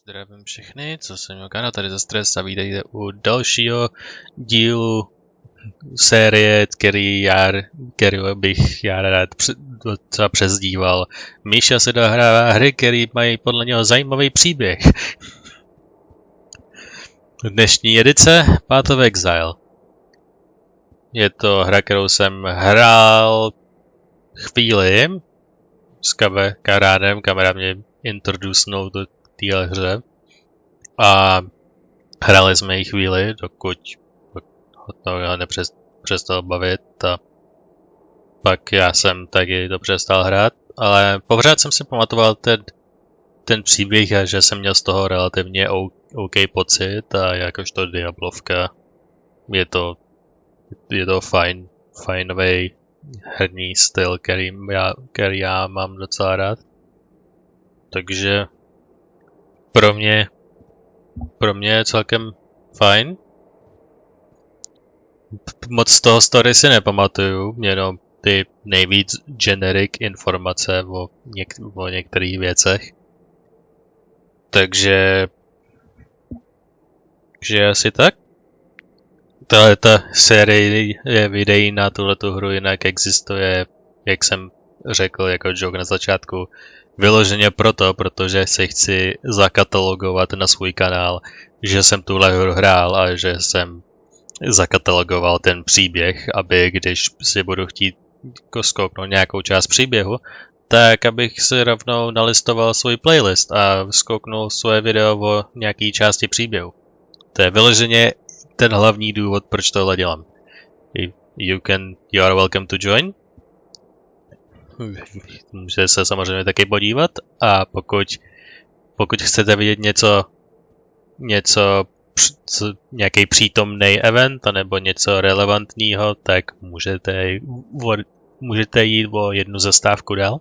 Zdravím všechny, co jsem měl kanál, tady za Stres a vítejte u dalšího dílu série, který bych já rád docela přezdíval. Míša se dohrává hry, které mají podle něho zajímavý příběh. Dnešní edice Path of Exile. Je to hra, kterou jsem hrál chvíli s kamarádem, kamarád mě introducnul do téhle hře a hráli jsme ji chvíli, dokud ho nepřestal bavit a pak já jsem taky to přestal hrát, ale pořád jsem si pamatoval ten příběh a že jsem měl z toho relativně OK pocit a jakožto Diablovka je to fajnový herní styl, který já mám docela rád. Takže pro mě je celkem fajn. Moc z toho story si nepamatuju, jenom ty nejvíc generic informace o některých věcech. Takže asi tak. Ta série videí na tuhletu hru jinak existuje, jak jsem řekl jako joke na začátku, vyloženě protože si chci zakatalogovat na svůj kanál, že jsem tuhle hru hrál a že jsem zakatalogoval ten příběh, aby když si budu chtít zkouknout nějakou část příběhu, tak abych si rovnou nalistoval svůj playlist a zkouknul svoje video o nějaký části příběhu. To je vyloženě ten hlavní důvod, proč tohle dělám. You are welcome to join. Můžete se samozřejmě taky podívat a pokud chcete vidět nějaký přítomný event nebo něco relevantního, tak můžete jít o jednu zastávku dál.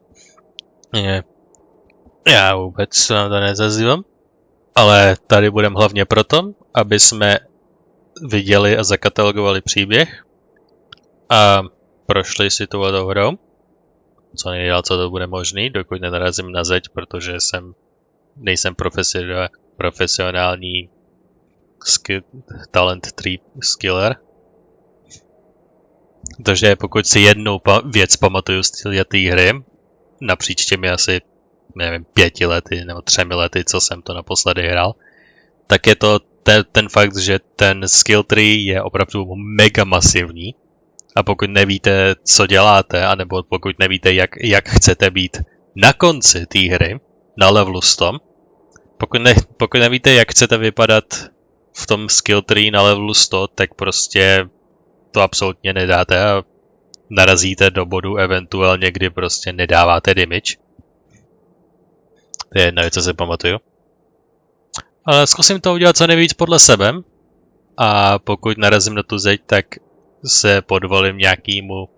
Já vůbec vám to nezazývám, ale tady budeme hlavně proto, aby jsme viděli a zakatalogovali příběh a prošli si tuhletou hrou. Co nejdál, co to bude možný, dokud nenarazím na zeď, protože nejsem profesionální talent tree skiller. Takže pokud si jednu věc pamatuju z té hry, napříč těmi asi, nevím, 5 lety nebo 3 lety, co jsem to naposledy hrál, tak je to ten fakt, že ten skill tree je opravdu mega masivní. A pokud nevíte, co děláte, anebo pokud nevíte, jak chcete být na konci té hry, na levelu 100, pokud nevíte, jak chcete vypadat v tom skill tree na levelu 100, tak prostě to absolutně nedáte a narazíte do bodu eventuálně, kdy prostě nedáváte damage. To je jedna věc, co si pamatuju. Ale zkusím to udělat co nejvíc podle sebe a pokud narazím na tu zeď, tak se podvolím nějakému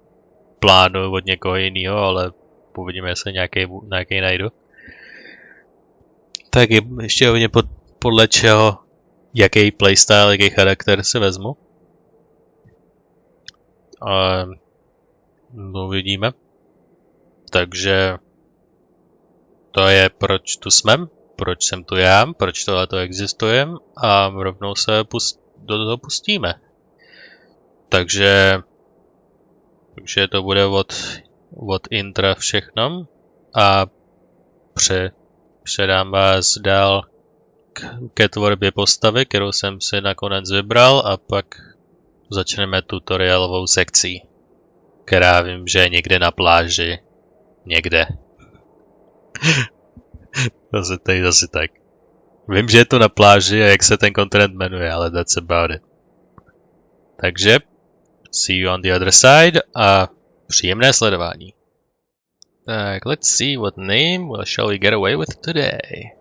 plánu od někoho jiného, ale uvidíme, jestli nějaký najdu. Tak ještě hodně podle čeho, jaký playstyle, jaký charakter si vezmu. Uvidíme. Takže to je proč tu jsme, proč jsem tu já, proč tohleto existuje a rovnou se do toho pustíme. Takže to bude od intra všechno a předám vás dál ke tvorbě postavy, kterou jsem si nakonec vybral a pak začneme tutorialovou sekcí, která vím, že je někde na pláži. Někde. Zase tak. Vím, že je to na pláži a jak se ten kontinent jmenuje, ale that's about it. Takže see you on the other side a příjemné sledování. Tak, let's see what name shall we get away with today.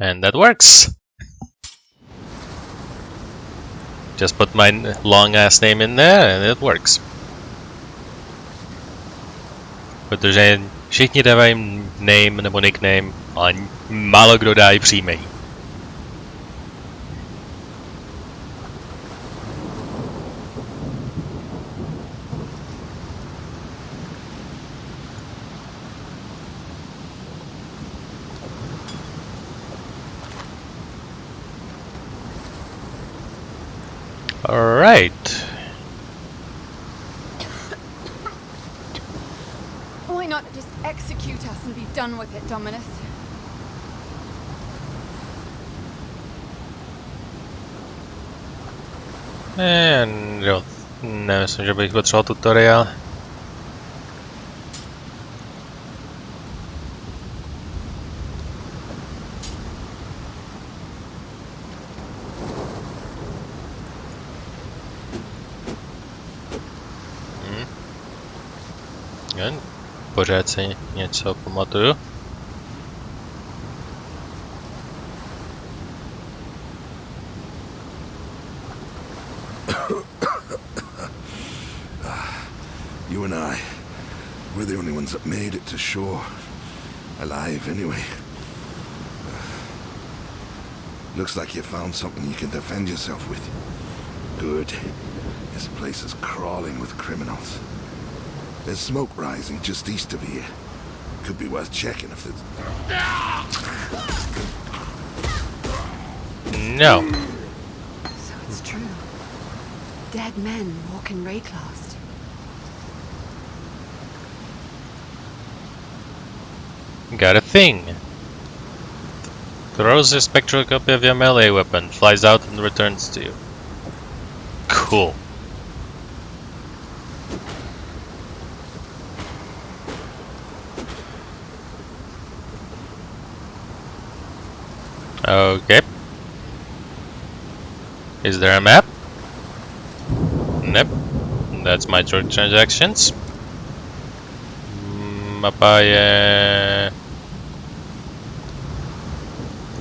And that works. Just put my long ass name in there and it works. Protože všichni dávají name nebo nickname Ale málo kdo dá i příjmení. Alright. Why not just execute us and be done with it, Dominus? Jo, nemyslím, že bych potřeboval tutoriál. Pořád si něco pamatuju. You and I, we're the only ones that made it to shore. Alive, anyway. Looks like you found something you can defend yourself with. Good. This place is crawling with criminals. There's smoke rising just east of here. Could be worth checking if it's... No. So it's true. Dead men walk in Rayclast. Got a thing. Throws a spectral copy of your melee weapon, flies out and returns to you. Cool. Okay. Is there a map? Nope. That's my transactions. Mapa je...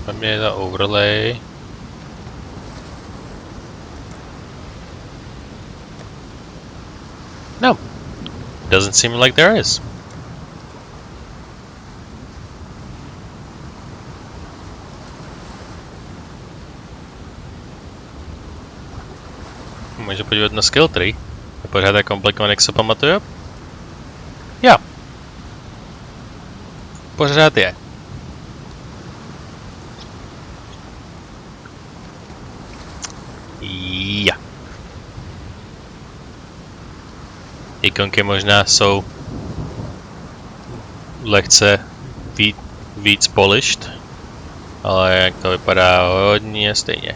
Tam je ta overlay. No. Doesn't seem like there is. Můžu podívat na skill tree. Je pořád tak komplikovaný, jak se pamatuju? Jo. Pořád je. Ja. Ikonky možná jsou lehce víc polished, ale jak to vypadá hodně stejně.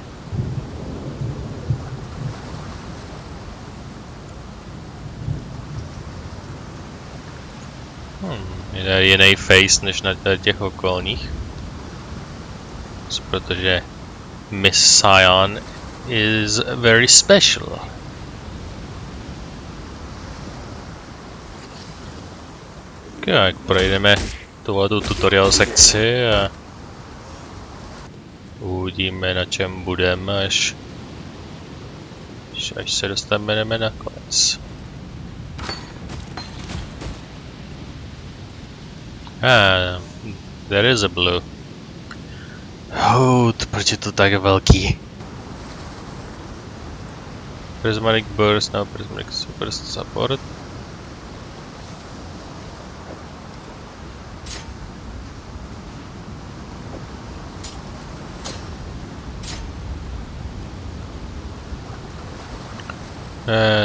Je jiný face než na těch okolních. Protože Miss Scion is very special. Tak projdeme tuhletu tutorial sekci a uvidíme, na čem budeme, až se dostaneme na konec. There is a blue. Proč je to tak velký? Prismatic burst, no prismatic burst support.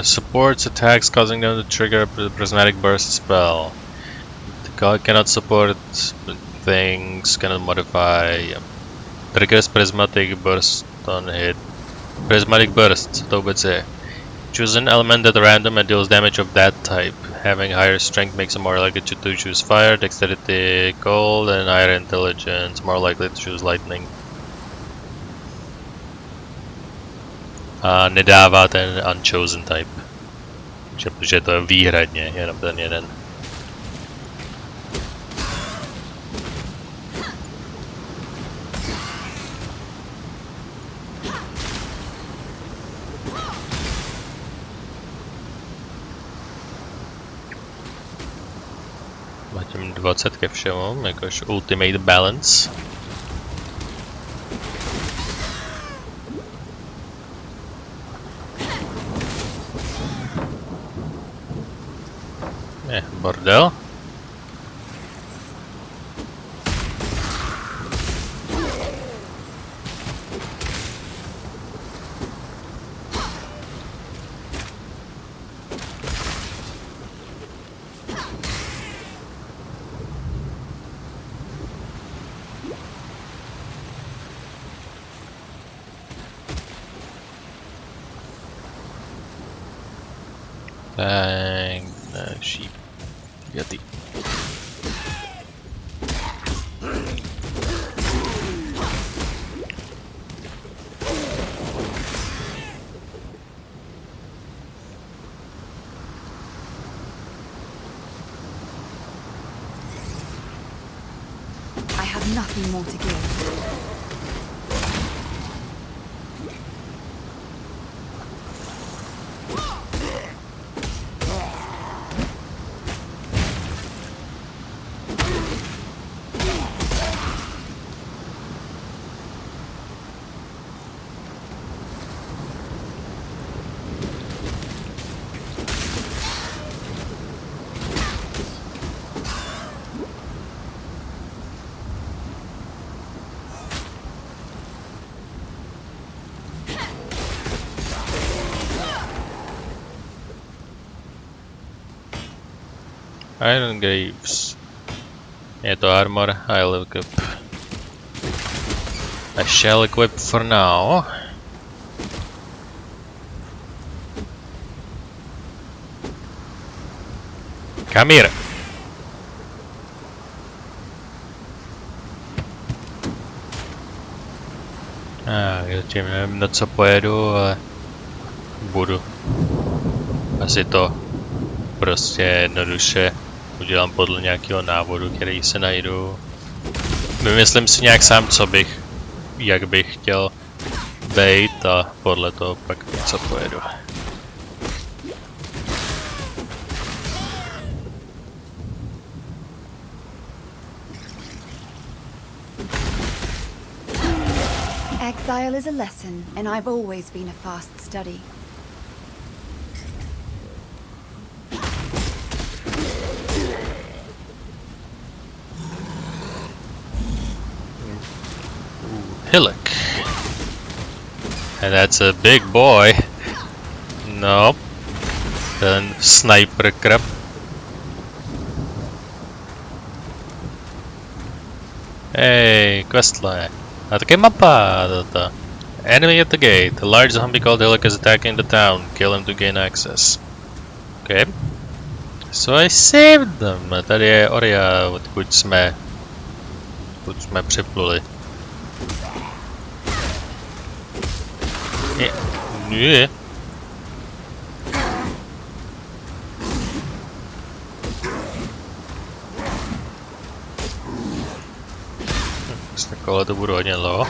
Supports attacks causing them to trigger the prismatic burst spell. God cannot support things, cannot modify. Triggers prismatic burst on hit. Prismatic burst, co to vůbec je? Choose an element at random and deals damage of that type. Having higher strength makes it more likely to choose fire, dexterity, cold, and higher intelligence, more likely to choose lightning. A nedává ten unchosen type. Protože to je výhradně jenom ten jeden. 20 ke všemu, jakož ultimate balance. Bordel. Tak, šíp. Jatý. I have nothing more to give. Iron Graves. Je to armor, I'll equip. I shall equip for now. Come here. Zatím nevím, na co pojedu, ale budu. Asi to prostě jednoduše udělám podle nějakého návodu, který se najdu. Vymyslím si nějak sám, jak bych chtěl bejt a podle toho pak co pojedu. Exile is a lesson, and I've always been a fast study. Hillock. And that's a big boy. Nope. Ten sniper crap. Hey, questline. A taky mapa. Enemy at the gate. A large zombie called Hillock is attacking the town. Kill him to gain access. Okay. So I saved them. A tady je Oria, odkud jsme připluli. Nie. Z takové to budu hodně dlouho.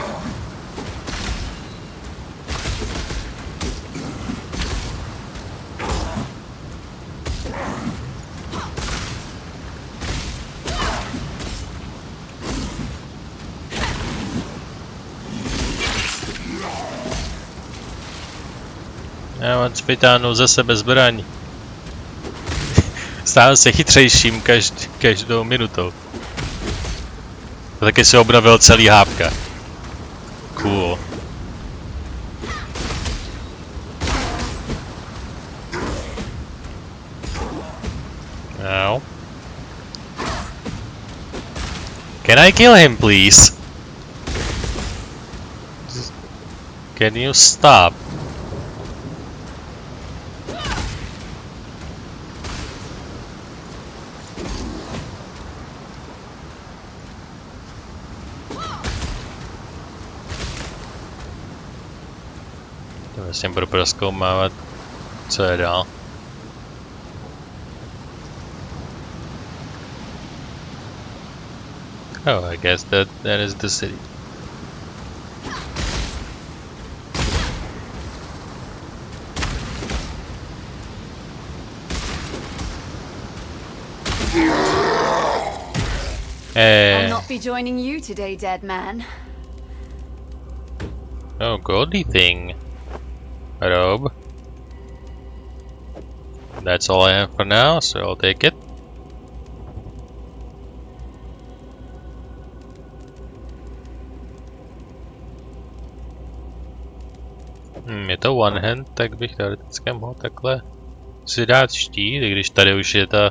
Já mám vytáhnout ze sebe zbraň. Stávám se chytřejším každou minutou. A taky si obnovil celý hápka. Cool. Now. Can I kill him, please? Can you stop? Vlastně budu prozkoumávat, co je dál. Oh, I guess that is the city. I'll not be joining you today, dead man. Oh, goldy thing. Robe. That's all I have for now, so I'll take it. Je to one hand, tak bych teoreticky mohl takhle si dát štít, i když tady už je ta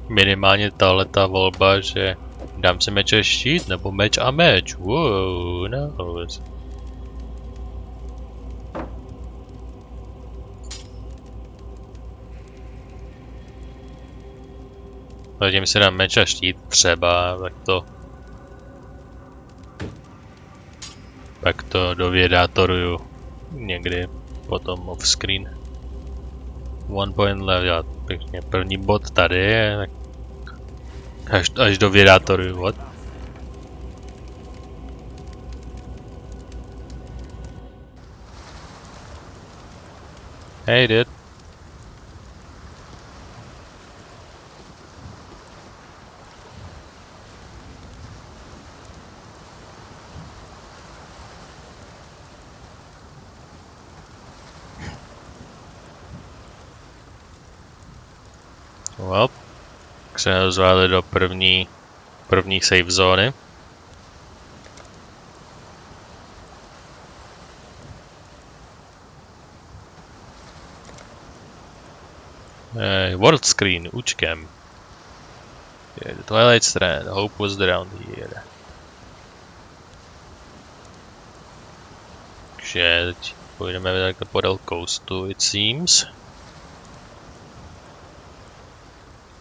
minimálně tahleta volba, že dám si meč a štít, nebo meč a meč. Wow, no. Zatím si dám meč a štít třeba, pak to dovědátoruju někdy potom off screen. One point left, já pěkně první bod tady, až dovědátoruju, what? Hey dude. Well, tak se nezvládli do první save zóny. World screen, účkem. Yeah, the Twilight Strand, hope was around here. Takže teď půjdeme takhle podél coastu, it seems.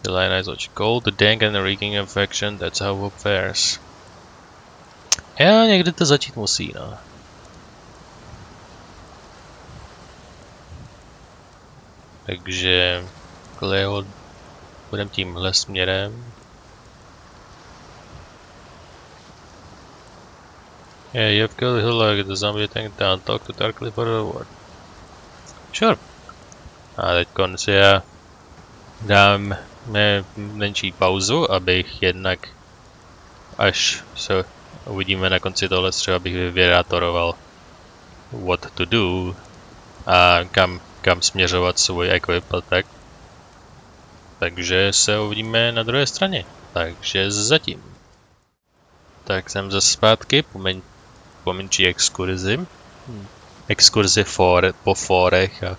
The line is what you call the dank and reeking infection, that's how hope fares. Já někdy to začít musí, no. Takže Kleo, budem tímhle směrem. Yeah, you have killed Hillag, the zombie tank down, talk to Darkly for the reward. Sure. A teď konci já dám menší pauzu, abych jednak, až se uvidíme na konci tohle, třeba bych vyvěrátoroval what to do a kam směřovat svůj equip a tak. Takže se uvidíme na druhé straně. Takže zatím. Tak jsem zase zpátky po menší exkurzi. Exkurzi po fórech a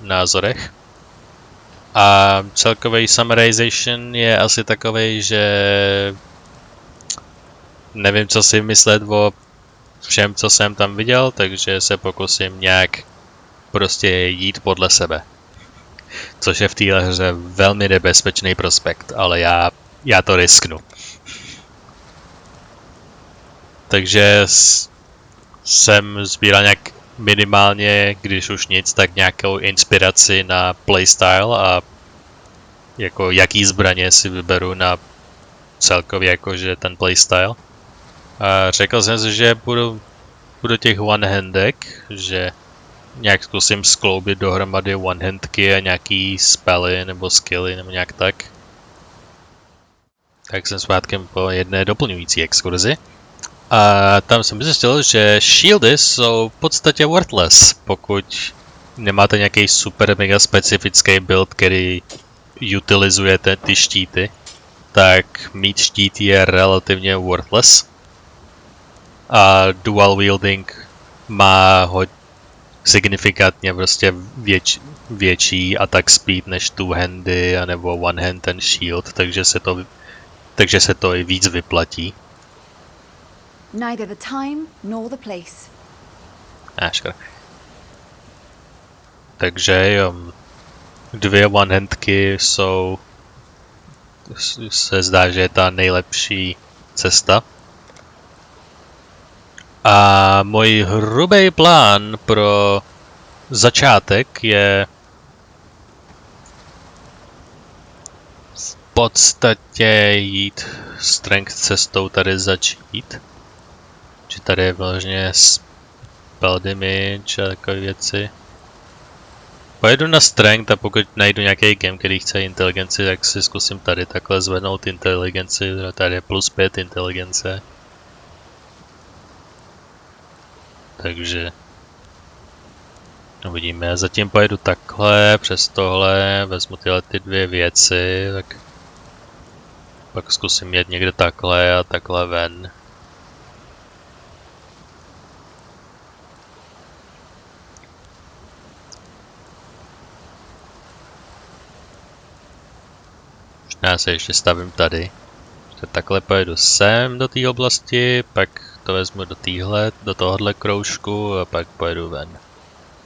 názorech. A celkový summarization je asi takovej, že nevím, co si myslet o všem, co jsem tam viděl, takže se pokusím nějak prostě jít podle sebe. Což je v téhle hře velmi nebezpečný prospekt, ale já to risknu. Takže jsem sbíral nějak minimálně, když už nic, tak nějakou inspiraci na playstyle a jako jaký zbraně si vyberu na celkově jakože ten playstyle. A řekl jsem si, že budu těch one-handek, že nějak zkusím skloubit dohromady one-handky a nějaký spely nebo skilly nebo nějak tak. Tak jsem zpátky po jedné doplňující exkurzi. A tam jsem zjistil, že shieldy jsou v podstatě worthless, pokud nemáte nějaký super mega specifický build, který utilizujete ty štíty, tak mít štít je relativně worthless. A dual wielding má signifikantně prostě větší attack speed než two-handy anebo one hand and shield, takže se to i víc vyplatí. Neither the time nor the place. Škoda. Takže jo, dvě one-handky se zdá, že je ta nejlepší cesta. A můj hrubý plán pro začátek je v podstatě jít strength cestou tady začít. Že tady je vlastně spell damage a takové věci. Pojedu na strength a pokud najdu nějaký game, který chce inteligenci, tak si zkusím tady takhle zvednout inteligenci. Tady je +5 inteligence. Takže uvidíme. Já zatím pojedu takhle, přes tohle, vezmu tyhle ty dvě věci, tak pak zkusím jet někde takhle a takhle ven. Já se ještě stavím tady. Takhle pojedu sem do té oblasti, pak to vezmu do tohohle kroužku a pak pojedu ven.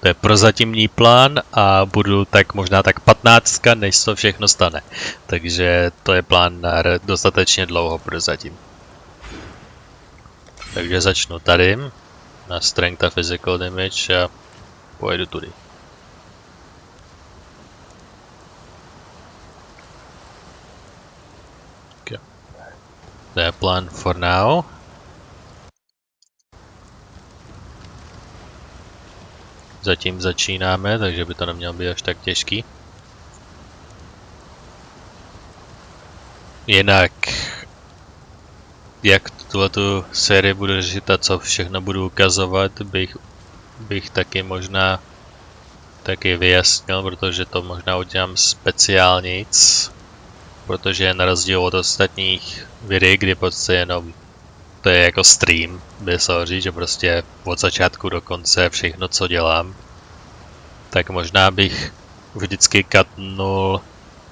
To je prozatímní plán a budu tak možná tak 15, než to všechno stane. Takže to je plán na dostatečně dlouho prozatím. Takže začnu tady na Strength a Physical Damage a pojedu tudy. Okay. To je plán for now. Zatím začínáme, takže by to nemělo být až tak těžký. Jinak, jak tuhletu sérii budu řešit a co všechno budu ukazovat, bych taky možná taky vyjasnil, protože to možná udělám speciálnic, protože na rozdíl od ostatních videí, kdy prostě jenom to je jako stream, by se říct, že prostě od začátku do konce všechno, co dělám, tak možná bych vždycky cutnul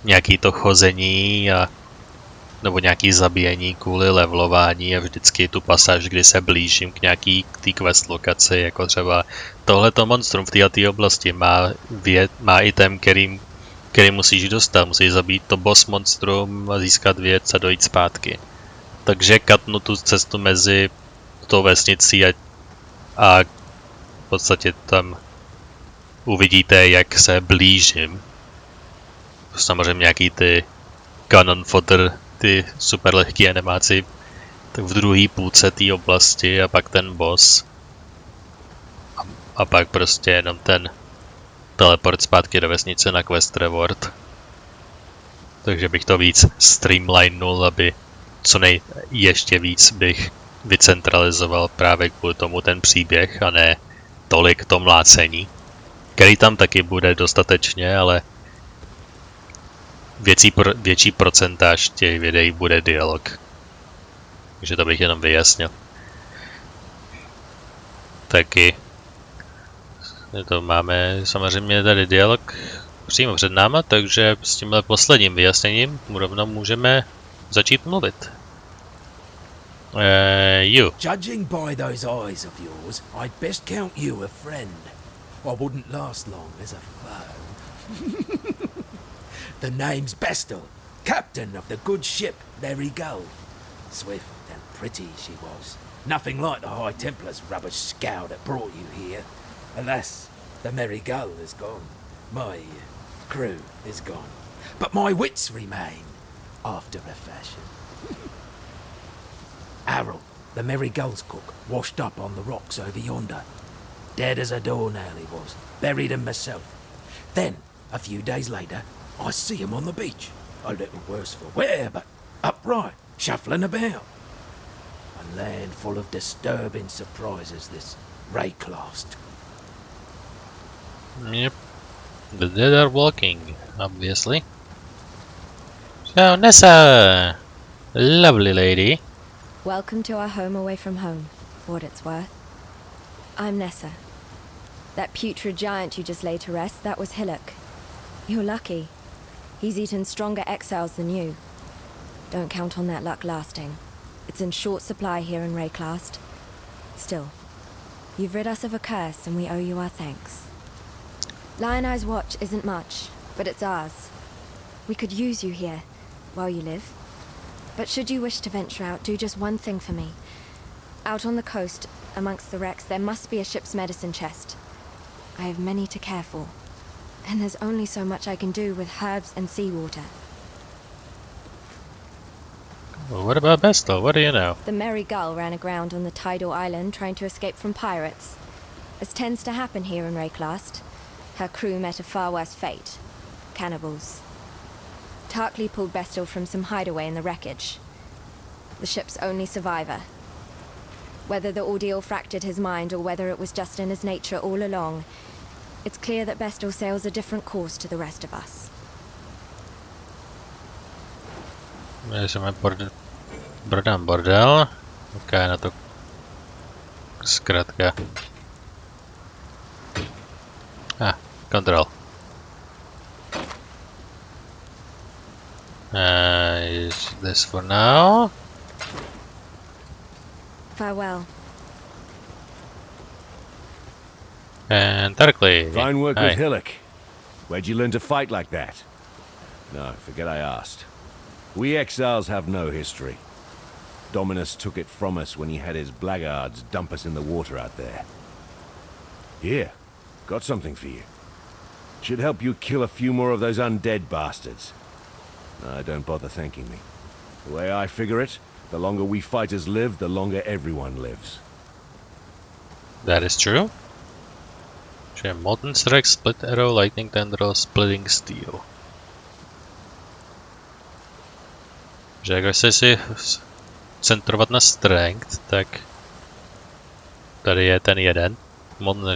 nějaký to chození a nebo nějaký zabíjení kvůli levelování a vždycky tu pasáž, kdy se blížím k nějaký té quest lokaci, jako třeba tohleto monstrum v této oblasti má item, který musíš dostat, musíš zabít to boss monstrum a získat věc a dojít zpátky. Takže katnu tu cestu mezi tou vesnicí a v podstatě tam uvidíte, jak se blížím. Samozřejmě nějaký ty cannon fodder, ty super lehké animáci, tak v druhé půlce té oblasti a pak ten boss. A pak prostě jenom ten teleport zpátky do vesnice na quest reward. Takže bych to víc streamlinul, aby ještě víc bych vycentralizoval právě kvůli tomu ten příběh a ne tolik to mlácení, který tam taky bude dostatečně, ale větší procentáž těch videí bude dialog. Takže to bych jenom vyjasnil. Taky to máme samozřejmě tady dialog přímo před náma, takže s tímhle posledním vyjasněním rovnou můžeme začít mluvit. You. Judging by those eyes of yours, I'd best count you a friend. I wouldn't last long as a foe. The name's Bestel, captain of the good ship Mary Gull. Swift and pretty she was. Nothing like the High Templar's rubbish scow that brought you here. Alas, the Mary Gull is gone. My crew is gone. But my wits remain, after a fashion. Harold, the Mary Gull's cook, washed up on the rocks over yonder. Dead as a doornail he was, buried him myself. Then, a few days later, I see him on the beach. A little worse for wear, but upright, shuffling about. A land full of disturbing surprises, this Rayclast. Yep. The dead are walking, obviously. So, Nessa! Lovely lady. Welcome to our home away from home, for what it's worth. I'm Nessa. That putrid giant you just laid to rest, that was Hillock. You're lucky. He's eaten stronger exiles than you. Don't count on that luck lasting. It's in short supply here in Rayclast. Still, you've rid us of a curse and we owe you our thanks. Lion Eye's watch isn't much, but it's ours. We could use you here, while you live. But should you wish to venture out, do just one thing for me. Out on the coast, amongst the wrecks, there must be a ship's medicine chest. I have many to care for, and there's only so much I can do with herbs and seawater. Well, what about Bestel? What do you know? The Merry Gull ran aground on the tidal island trying to escape from pirates. As tends to happen here in Rayclast, Her crew met a far worse fate. Cannibals. Tarkley pulled Bestel from some hideaway in the wreckage. The ship's only survivor. Whether the ordeal fractured his mind or whether it was just in his nature all along, it's clear that Bestel sails a different course to the rest of us. Bordel. Jaká na to zkrátka. Control. Is this for now? Farewell. And Tarkley. Fine work Hi. with Hillock. Where'd you learn to fight like that? No, forget I asked. We exiles have no history. Dominus took it from us when he had his blackguards dump us in the water out there. Here, got something for you. Should help you kill a few more of those undead bastards. No, don't bother thanking me. The way I figure it, the longer we fighters live, the longer everyone lives. That is true. Molten Strike, Split Arrow, Lightning Tendril, Splitting Steel. Že jak se si centrovat na Strength, tak tady je ten jeden.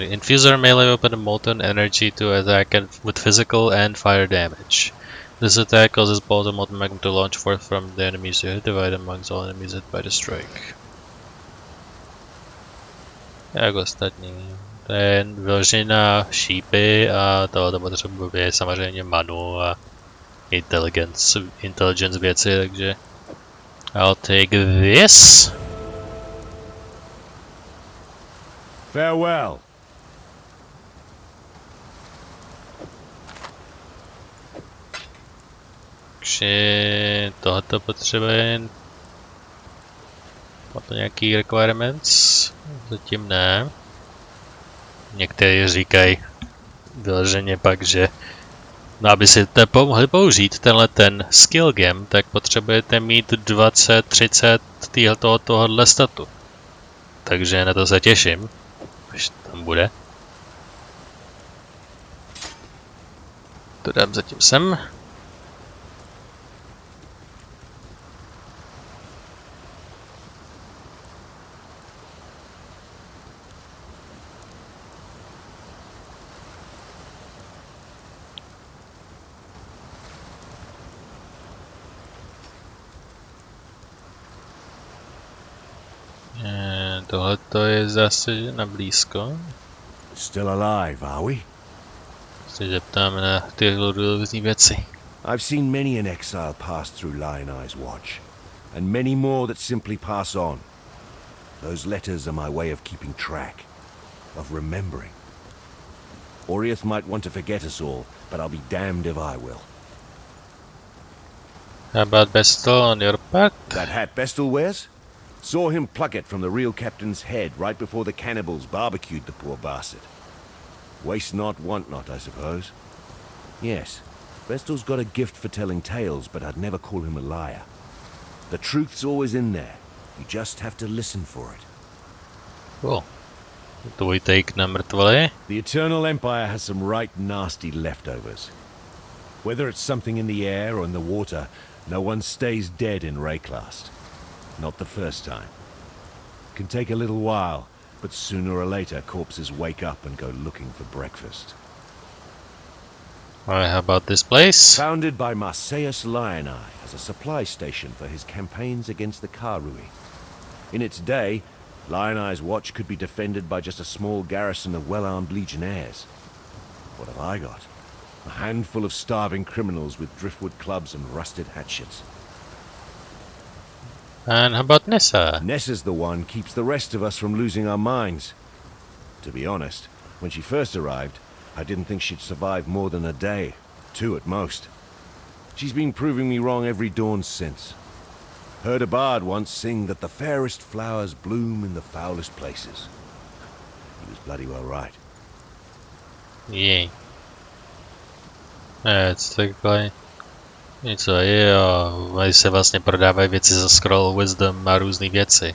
Infuser melee open molten energy to attack with physical and fire damage. This attack causes balls of molten magma to launch forth from the enemies you hit, divide amongst all enemies hit by the strike. Jak ostatní. Ten vyložený na šípy a tohle potřebuje samozřejmě manu a intelligence věci, takže I'll take this. Farewell. Takže tohoto potřebuje. Má to nějaký requirements? Zatím ne. Někteří říkají vyloženě pak, že no, aby si mohli použít tenhle ten skill gem, tak potřebujete mít 20-30 tohohle statu. Takže na to se těším, až tam bude. To dám zatím sem. Tohleto je zase na blízko. Still alive, are we? Se zeptáme na ty různé věci. I've seen many an exile pass through Lion Eye's watch, and many more that simply pass on. Those letters are my way of keeping track, of remembering. Oriath might want to forget us all, but I'll be damned if I will. How about Bestel on your part? That hat Bestel wears? Saw him pluck it from the real captain's head right before the cannibals barbecued the poor bastard. Waste not, want not, I suppose. Yes, Bestel's got a gift for telling tales, but I'd never call him a liar. The truth's always in there. You just have to listen for it. Cool. Tvůj take na mrtvoly? The Eternal Empire has some right nasty leftovers. Whether it's something in the air or in the water, no one stays dead in Rayclast. Not the first time. Can take a little while, but sooner or later corpses wake up and go looking for breakfast. Alright, how about this place? Founded by Marseilles Lioneye as a supply station for his campaigns against the Karui. In its day, Lioneye's watch could be defended by just a small garrison of well-armed legionnaires. What have I got? A handful of starving criminals with driftwood clubs and rusted hatchets. And how about Nessa? Nessa's the one keeps the rest of us from losing our minds. To be honest, when she first arrived, I didn't think she'd survive more than a day, 2 at most. She's been proving me wrong every dawn since. Heard a bard once sing that the fairest flowers bloom in the foulest places. He was bloody well right. Jej. Co takhle? Něco je a tady se vlastně prodávají věci za scroll wisdom a různé věci.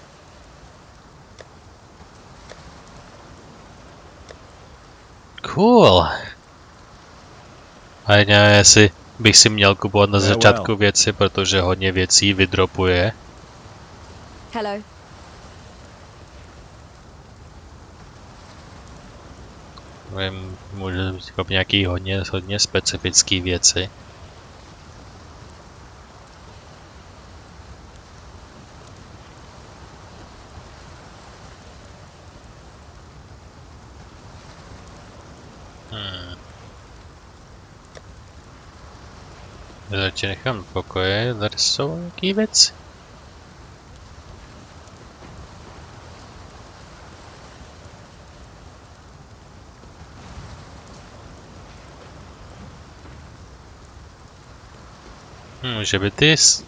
Cool. A jestli bych si měl kupovat na začátku věci, protože hodně věcí vydropuje. Hello. Můžu říkat nějaký hodně specifické věci. Zatím nechám v pokoji, tady jsou nějaký věci.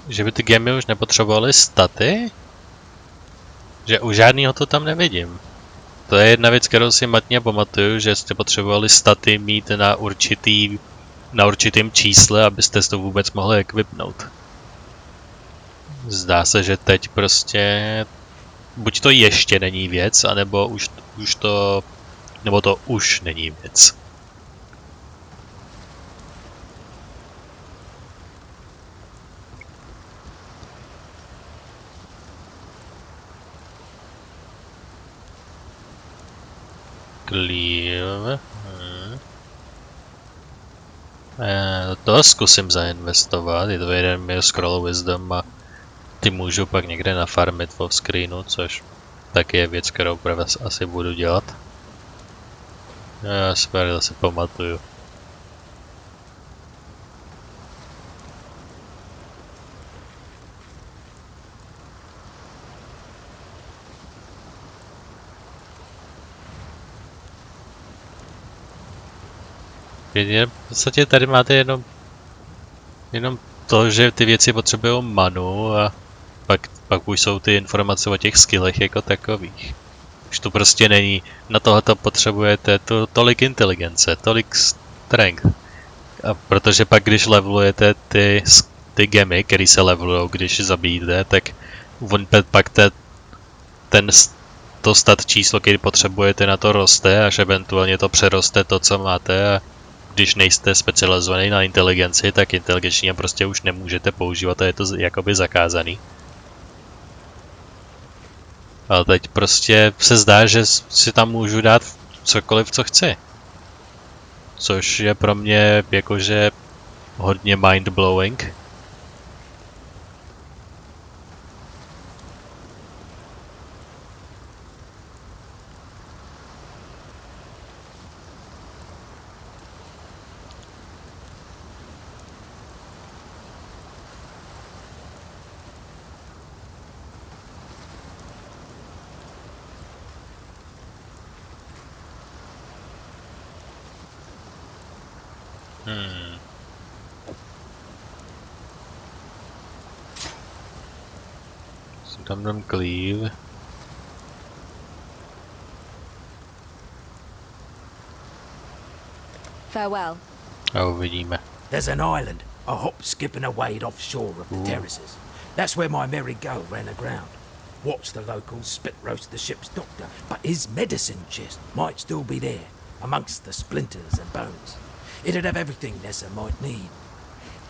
Že by ty gemy už nepotřebovaly staty? Že u žádného to tam nevidím. To je jedna věc, kterou si matně pamatuju, že jste potřebovali staty mít na určitém čísle, abyste to vůbec mohli equipnout. Zdá se, že teď prostě buď to ještě není věc, anebo to už není věc. Clear. To zkusím zainvestovat, je to jeden mil scroll wisdom a ty můžu pak někde nafarmit v screenu, což taky je věc, kterou právě asi budu dělat. Já si zase pamatuju. V podstatě tady máte jenom to, že ty věci potřebují manu a pak už jsou ty informace o těch skillech jako takových. Už to prostě není, na tohleto potřebujete tolik inteligence, tolik strength. A protože pak když levelujete ty gemy, které se levelujou, když zabíjíte, tak pak to stat číslo, který potřebujete na to roste, až eventuálně to přeroste to, co máte a když nejste specializovaný na inteligenci, tak inteligenčně prostě už nemůžete používat a je to jakoby zakázaný. Ale teď prostě se zdá, že si tam můžu dát cokoliv, co chci. Což je pro mě jakože hodně mind-blowing. Tam dám cleave. Farewell. A uvidíme. There's an island, a hop, skip and a wade offshore of the terraces. That's where my merry gull ran aground. Watched the locals spit roast the ship's doctor, but his medicine chest might still be there, amongst the splinters and bones. It'd have everything Nessa might need.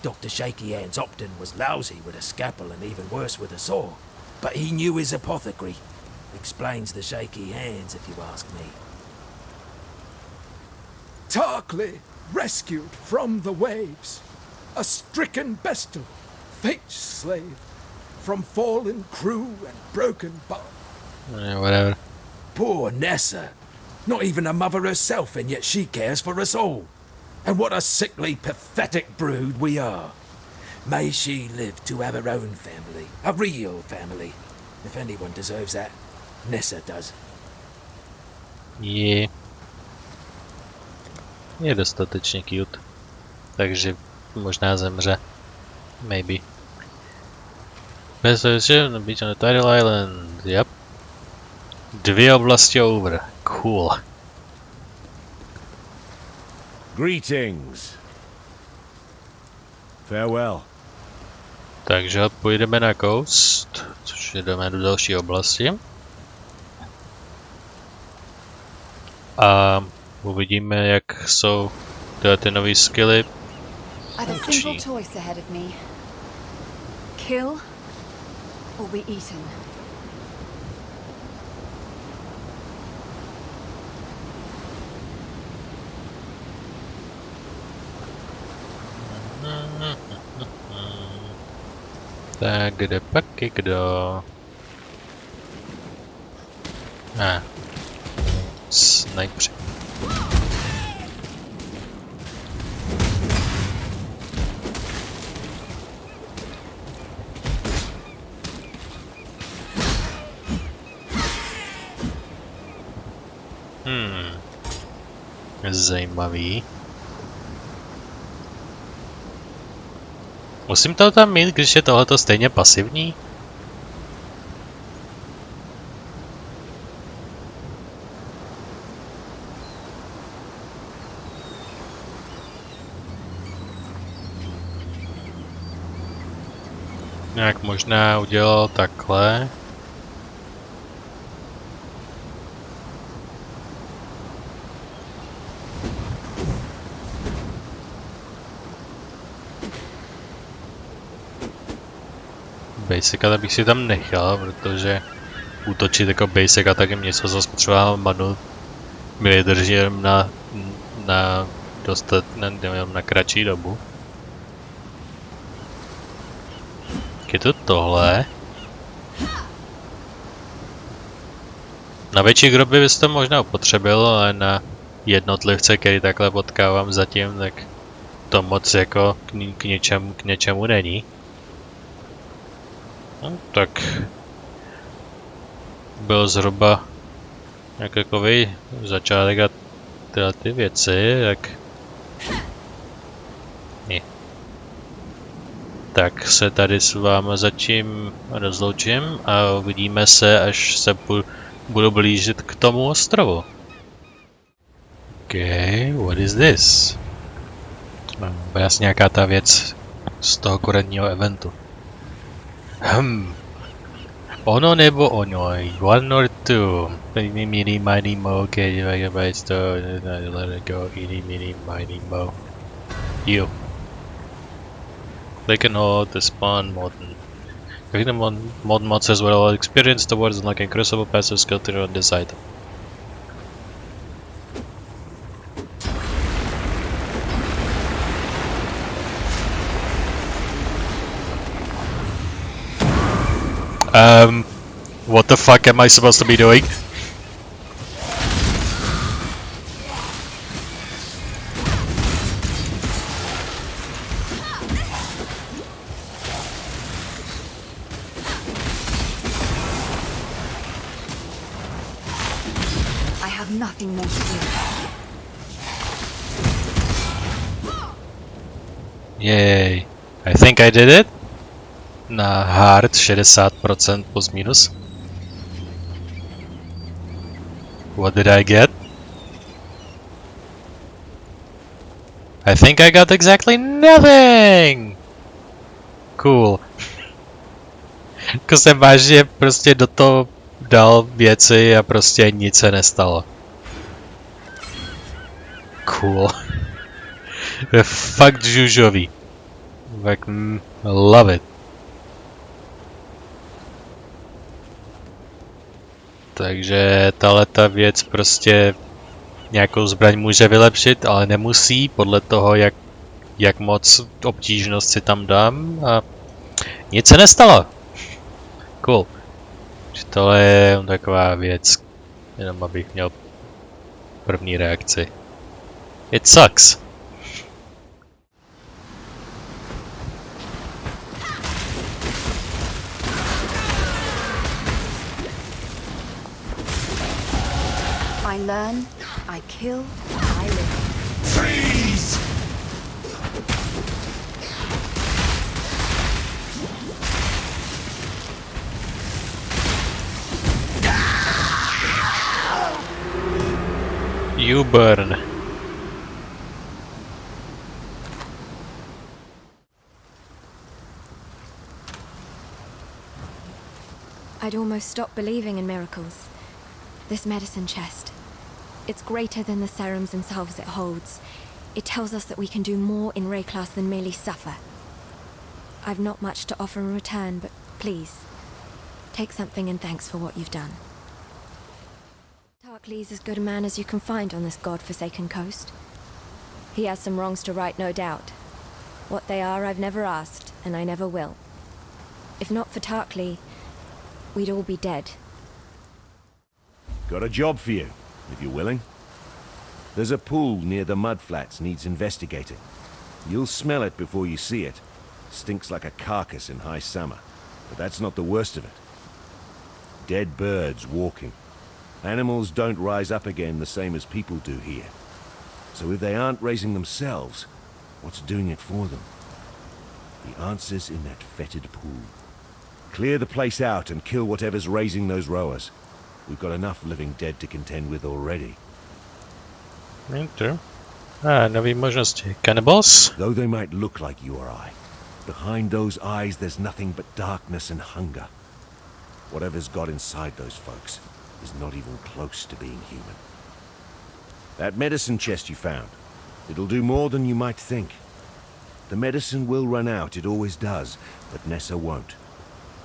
Dr. Shaky Hands Opton was lousy with a scalpel and even worse with a saw, but he knew his apothecary. Explains the shaky hands, if you ask me. Tarkly rescued from the waves, a stricken bestial, fate's slave, from fallen crew and broken bond. Whatever. Poor Nessa. Not even a mother herself, and yet she cares for us all. And what a sickly, pathetic brood we are. May she live to have her own family, a real family. If anyone deserves that, Nessa does. Je dostatečně cute. Takže možná zemře. Maybe. Best on the beach on the Tidal Island. Yep. 2 oblasti over. Cool. Greetings. Farewell. Takže půjdeme na coast, což jdeme do další oblasti. A uvidíme, jak jsou tyhle ty nové skilly I've a simple choice ahead of me. Kill or be eaten. Tak kde pak je kdo? Sniper. Zajímavý. Musím to tam mít, když je tohleto stejně pasivní? Nějak možná udělal takhle. Basica bych si tam nechal, protože útočit jako basic a tak jim něco zase potřeba manu mi vydrží jenom na kratší dobu. Je to tohle. Na větší groby bys to možná upotřebil, ale na jednotlivce, který takhle potkávám zatím, tak to moc jako k něčemu není. No, tak byl zhruba nějaký začátek a tyhle ty věci, tak tak se tady s vámi zatím rozloučím a uvidíme se, až se budu blížit k tomu ostrovu. Okay, what is this? Jasně nějaká ta věc z toho kurentního eventu. Ono nebo ono, one or two. Mini mighty mo, okay, let it go, mini mighty mo. You. They can hold the spawn modern. Clicking the mod mods as well experience towards unlocking crucible passive skill tree on this item. What the fuck am I supposed to be doing? I have nothing more to do. Yay. I think I did it. Na hard 60% plus minus. What did I get? I think I got exactly nothing! Cool. Jako jsem vážně prostě do toho dal věci a prostě nic se nestalo. Cool. To je fakt žužový. Tak love it. Takže tahleta věc prostě nějakou zbraň může vylepšit, ale nemusí, podle toho, jak moc obtížnost si tam dám a nic se nestalo. Cool. Tohle je taková věc, jenom abych měl první reakci. It sucks. I learn, I kill, I live. Freeze! You burn. I'd almost stopped believing in miracles. This medicine chest. It's greater than the serums themselves it holds. It tells us that we can do more in Rayclass than merely suffer. I've not much to offer in return, but please, take something in thanks for what you've done. Tarklee's as good a man as you can find on this god-forsaken coast. He has some wrongs to right, no doubt. What they are, I've never asked, and I never will. If not for Tarklee, we'd all be dead. Got a job for you, if you're willing. There's a pool near the mudflats needs investigating. You'll smell it before you see it. Stinks like a carcass in high summer, but that's not the worst of it. Dead birds walking. Animals don't rise up again the same as people do here. So if they aren't raising themselves, what's doing it for them? The answer's in that fetid pool. Clear the place out and kill whatever's raising those rowers. We've got enough living dead to contend with already. True. Nový možnosti. Cannibals? Though they might look like you or I, behind those eyes there's nothing but darkness and hunger. Whatever's got inside those folks is not even close to being human. That medicine chest you found, it'll do more than you might think. The medicine will run out, it always does, but Nessa won't.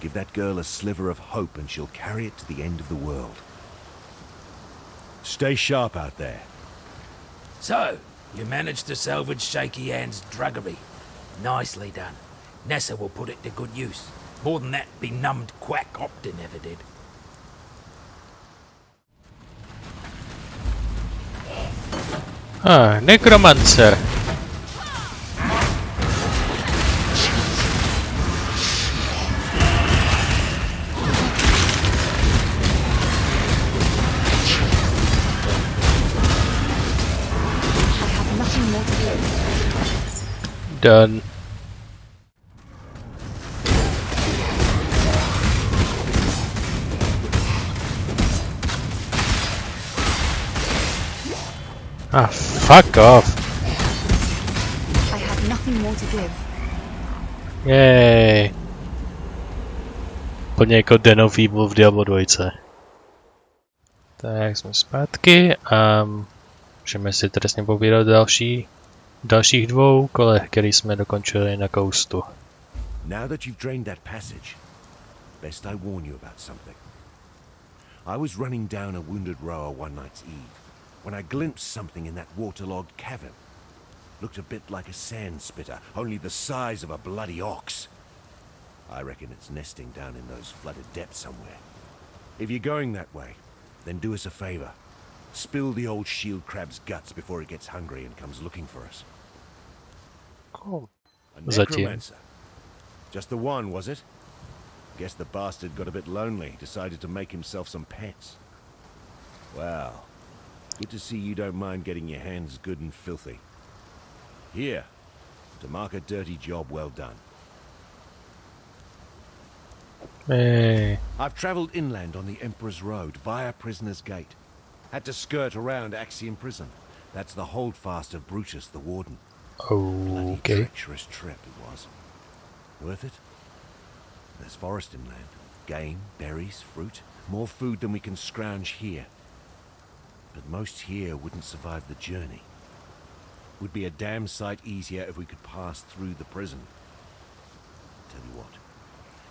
Give that girl a sliver of hope and she'll carry it to the end of the world. Stay sharp out there. So, you managed to salvage Shaky Hand's druggery. Nicely done. Nessa will put it to good use. More than that benumbed quack Optin ever did. Necromancer. Done. Ah, fuck off. I have nothing more to give. Yay. Plně jako Den of Evil v Diablo 2. Tak jsme zpátky a můžeme si trestně povídat dalších dvou kolech, který jsme dokončili na coastu. Now that you've drained that passage, best I warn you about something. I was running down a wounded rower one night's eve when I glimpsed something in that waterlogged cavern. Looked a bit like a sand spitter, only the size of a bloody ox. I reckon it's nesting down in those flooded depths somewhere. If you're going that way, then do us a favor. Spill the old shield crab's guts before it gets hungry and comes looking for us. Cool. A necromancer. Just the one, was it? Guess the bastard got a bit lonely, decided to make himself some pets. Well, good to see you don't mind getting your hands good and filthy. Here, to mark a dirty job well done. Hey. I've travelled inland on the Emperor's Road via Prisoner's Gate. Had to skirt around Act1 prison. That's the holdfast of Brutus the Warden. Bloody Okay. treacherous trip it was. Worth it? There's forest inland. Game, berries, fruit. More food than we can scrounge here. But most here wouldn't survive the journey. Would be a damn sight easier if we could pass through the prison. Tell you what.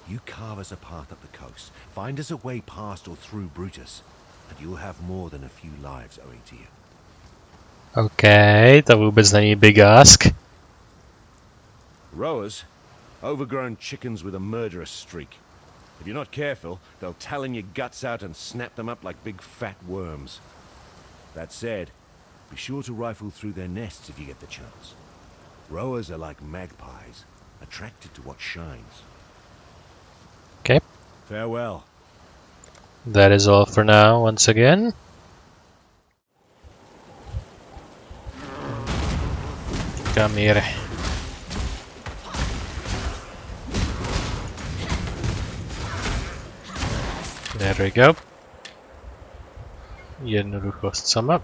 You carve us a path up the coast. Find us a way past or through Brutus. And you'll have more than a few lives owing to you. Okay, to vůbec není big ask. Rowers? Overgrown chickens with a murderous streak. If you're not careful, they'll talon your guts out and snap them up like big fat worms. That said, be sure to rifle through their nests if you get the chance. Rowers are like magpies, attracted to what shines. Okay. Farewell. That is all for now, once again. Come here. There we go. Jednoduchost sama.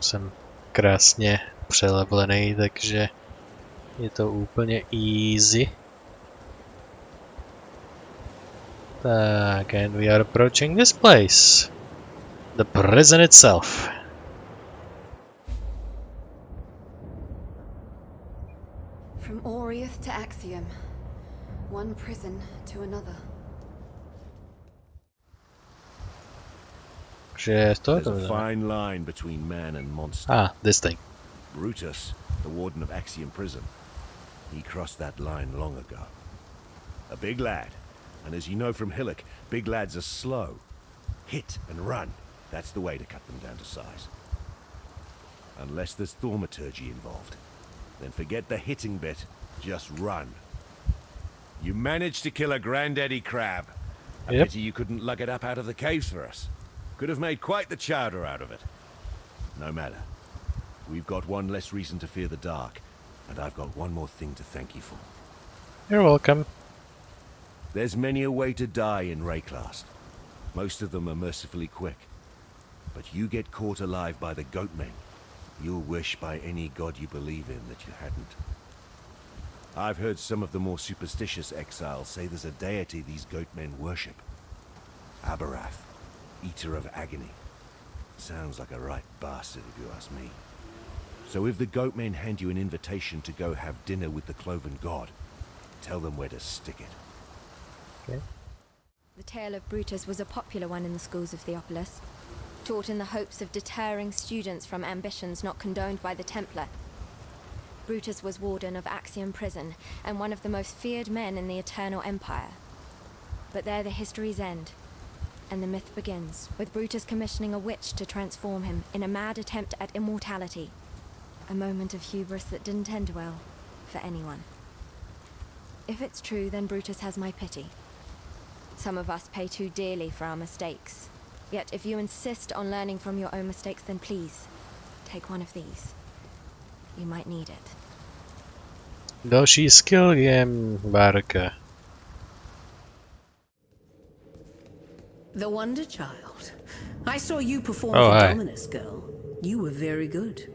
Jsem krásně přelevlený, takže je to úplně easy. Tak, and we are approaching this place. The prison itself. him. One prison to another. There's a fine line between man and monster. Ah, this thing. Brutus, the warden of Act1 prison, he crossed that line long ago. A big lad, and as you know from Hillock, big lads are slow. Hit and run, that's the way to cut them down to size. Unless there's thaumaturgy involved, then forget the hitting bit, just run. You managed to kill a granddaddy crab. I pity you couldn't lug it up out of the caves for us. Could have made quite the chowder out of it. No matter. We've got one less reason to fear the dark, and I've got one more thing to thank you for. You're welcome. There's many a way to die in Rayclast. Most of them are mercifully quick. But you get caught alive by the goatmen, you'll wish by any god you believe in that you hadn't. I've heard some of the more superstitious exiles say there's a deity these goatmen worship. Abarath, Eater of Agony. Sounds like a right bastard if you ask me. So if the goatmen hand you an invitation to go have dinner with the cloven god, tell them where to stick it. Okay. The tale of Brutus was a popular one in the schools of Theopolis, taught in the hopes of deterring students from ambitions not condoned by the Templar. Brutus was warden of Act1 prison, and one of the most feared men in the Eternal Empire. But there the histories end, and the myth begins, with Brutus commissioning a witch to transform him in a mad attempt at immortality. A moment of hubris that didn't end well for anyone. If it's true, then Brutus has my pity. Some of us pay too dearly for our mistakes. Yet if you insist on learning from your own mistakes, then please, take one of these. You might need it. Další skill game, Barka. The Wonder Child. I saw you perform Oh, for hi. Dominus, girl. You were very good.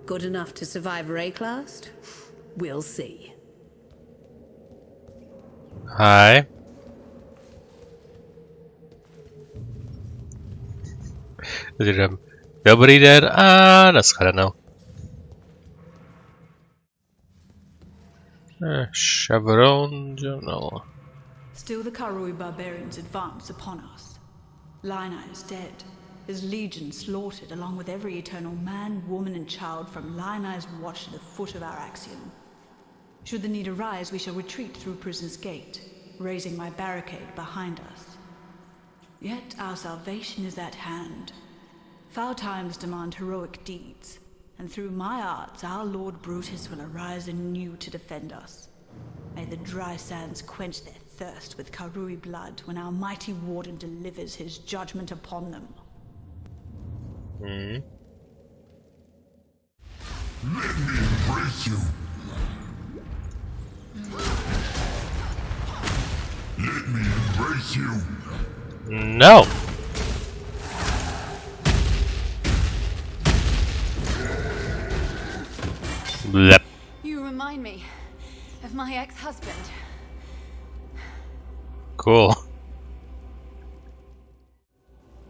Good enough to survive Rayclast? We'll see. Hi. Dobrý den a nashledanou. Chevron Journal. Still the Karui barbarians advance upon us. Lina is dead, his legion slaughtered along with every eternal man, woman and child from Lina's watch to the foot of our Axiom. Should the need arise, we shall retreat through Prison's Gate, raising my barricade behind us. Yet our salvation is at hand. Foul times demand heroic deeds, and through my arts our Lord Brutus will arise anew to defend us. May the dry sands quench their thirst with Karui blood when our mighty warden delivers his judgment upon them. Let me embrace you. Let me embrace you. No. Blep. You remind me of my ex-husband. Cool.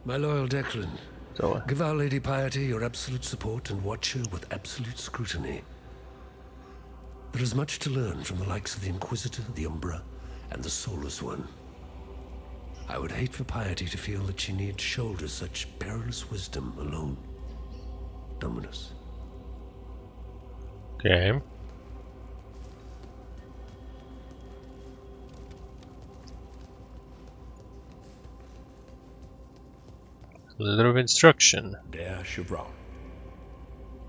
My loyal Declan, So, give Our Lady Piety your absolute support and watch her with absolute scrutiny. There is much to learn from the likes of the Inquisitor, the Umbra, and the Soulless One. I would hate for Piety to feel that she need shoulder such perilous wisdom alone. Dominus. okay. Letter of instruction. Dear Chevron,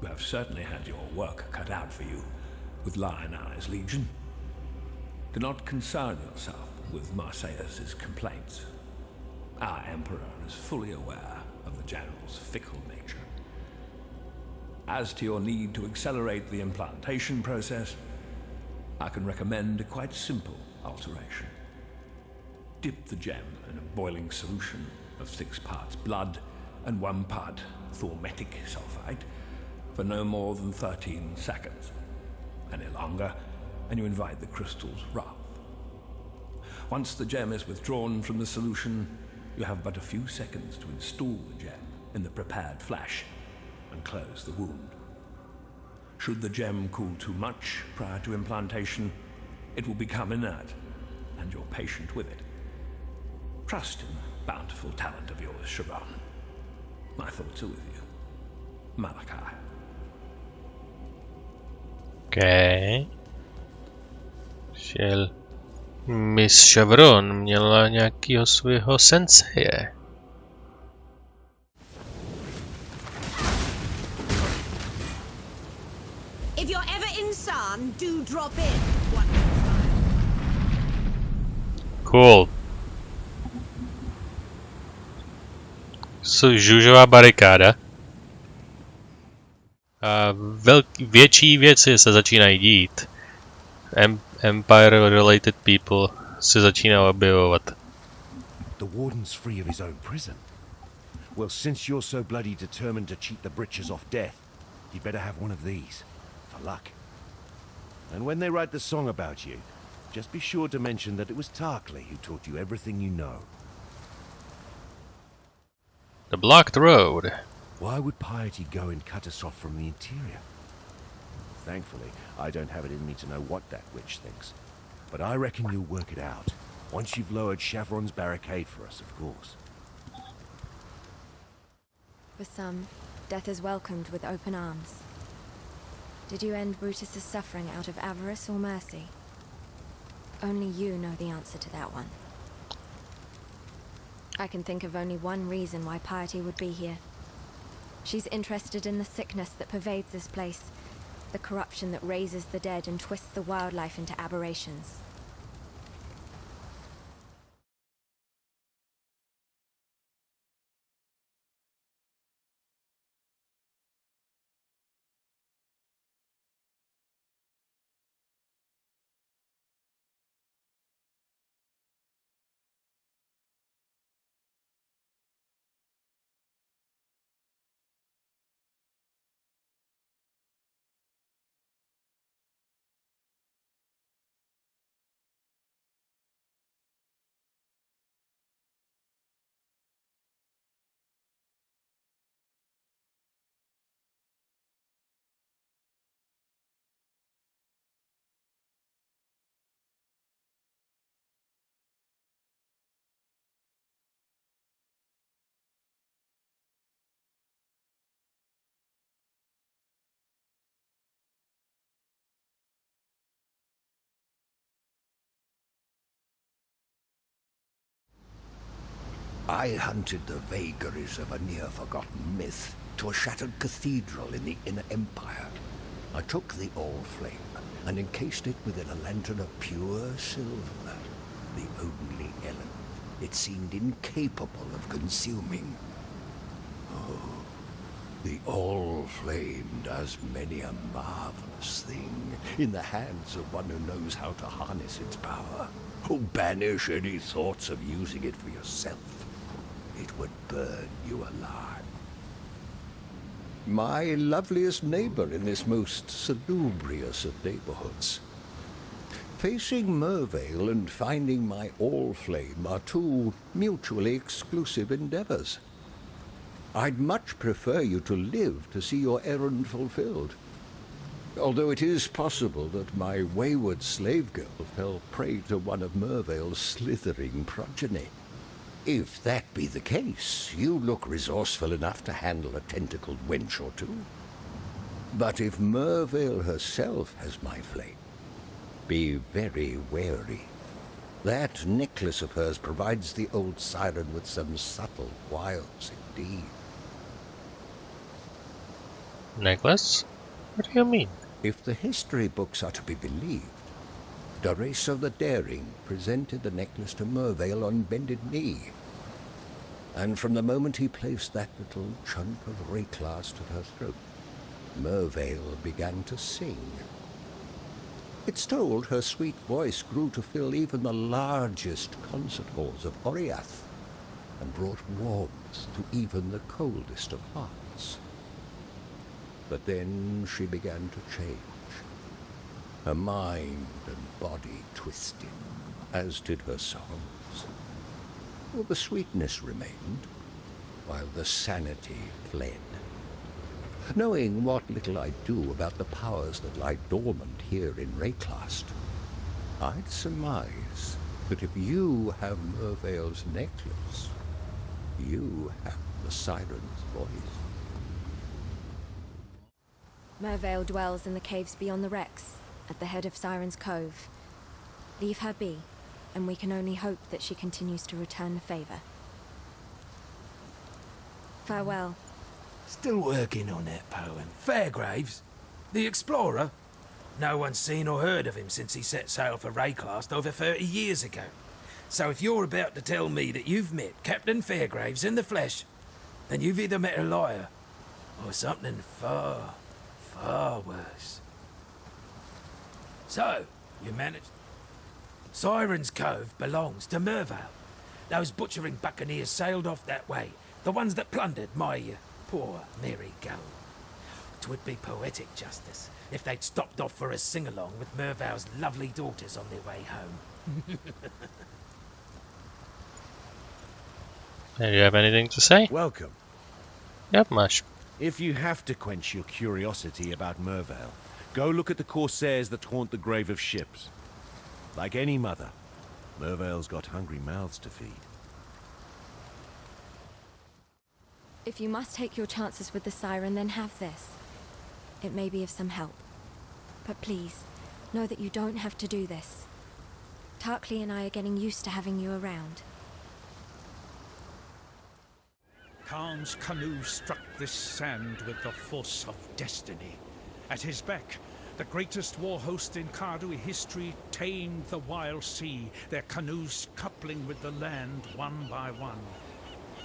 you have certainly had your work cut out for you with Lionized Legion. Do not concern yourself with Marseilles' complaints. Our Emperor is fully aware of the General's fickle nature. As to your need to accelerate the implantation process, I can recommend a quite simple alteration. Dip the gem in a boiling solution of 6 parts blood and 1 part thaumatic sulfide for no more than 13 seconds. Any longer, and you invite the crystal's wrath. Once the gem is withdrawn from the solution, you have but a few seconds to install the gem in the prepared flesh and close the wound. Should the gem cool too much prior to implantation, it will become inert, and you're patient with it. Trust in the bountiful talent of yours, Siobhan. My thoughts are with you. Malachi. Okay. Šel Miss Chevron měla nějakýho svého senseje. If you're ever in San, do drop in. Cool. Žužová barikáda. A větší věci se začínají dít. Empire-related people se začínají objevovat. The warden's free of his own prison. Well, since you're so bloody determined to cheat the britches off death, you'd better have one of these, for luck. And when they write the song about you, just be sure to mention that it was Tarkley who taught you everything you know. The blocked road. Why would piety go and cut us off from the interior? Thankfully, I don't have it in me to know what that witch thinks. But I reckon you'll work it out. Once you've lowered Chevron's barricade for us, of course. For some, death is welcomed with open arms. Did you end Brutus's suffering out of avarice or mercy? Only you know the answer to that one. I can think of only one reason why Piety would be here. She's interested in the sickness that pervades this place, the corruption that raises the dead and twists the wildlife into aberrations. I hunted the vagaries of a near-forgotten myth to a shattered cathedral in the Inner Empire. I took the All-Flame and encased it within a lantern of pure silver, the only element it seemed incapable of consuming. Oh, the All-Flame does many a marvelous thing in the hands of one who knows how to harness its power. Oh, banish any thoughts of using it for yourself. It would burn you alive. My loveliest neighbor in this most salubrious of neighborhoods. Facing Mervale and finding my All-Flame are two mutually exclusive endeavors. I'd much prefer you to live to see your errand fulfilled. Although it is possible that my wayward slave girl fell prey to one of Mervale's slithering progeny. If that be the case, you look resourceful enough to handle a tentacled wench or two. But if Mervale herself has my flame, be very wary. That necklace of hers provides the old siren with some subtle wiles indeed. Necklace? What do you mean? If the history books are to be believed, Doreso the Daring presented the necklace to Mervale on bended knee. And from the moment he placed that little chunk of rayclast at her throat, Mervale began to sing. It's told her sweet voice grew to fill even the largest concert halls of Oriath, and brought warmth to even the coldest of hearts. But then she began to change. Her mind and body twisted, as did her songs. Well, the sweetness remained, while the sanity fled. Knowing what little I do about the powers that lie dormant here in Rayclast, I'd surmise that if you have Mervale's necklace, you have the siren's voice. Mervale dwells in the caves beyond the wrecks, at the head of Siren's Cove. Leave her be, and we can only hope that she continues to return the favor. Farewell. Still working on that poem. Fairgraves? The explorer? No one's seen or heard of him since he set sail for Rayclast over 30 years ago. So if you're about to tell me that you've met Captain Fairgraves in the flesh, then you've either met a liar or something far, far worse. So, you managed... Siren's Cove belongs to Mervale. Those butchering buccaneers sailed off that way. The ones that plundered my poor merry go. 'Twould be poetic justice if they'd stopped off for a sing-along with Mervale's lovely daughters on their way home. Do you have anything to say? Welcome. Not much. If you have to quench your curiosity about Mervale, go look at the corsairs that haunt the grave of ships. Like any mother, Mervale's got hungry mouths to feed. If you must take your chances with the siren, then have this. It may be of some help. But please, know that you don't have to do this. Tarkley and I are getting used to having you around. Khan's canoe struck this sand with the force of destiny. At his back, the greatest war host in Karui history tamed the wild sea, their canoes coupling with the land one by one.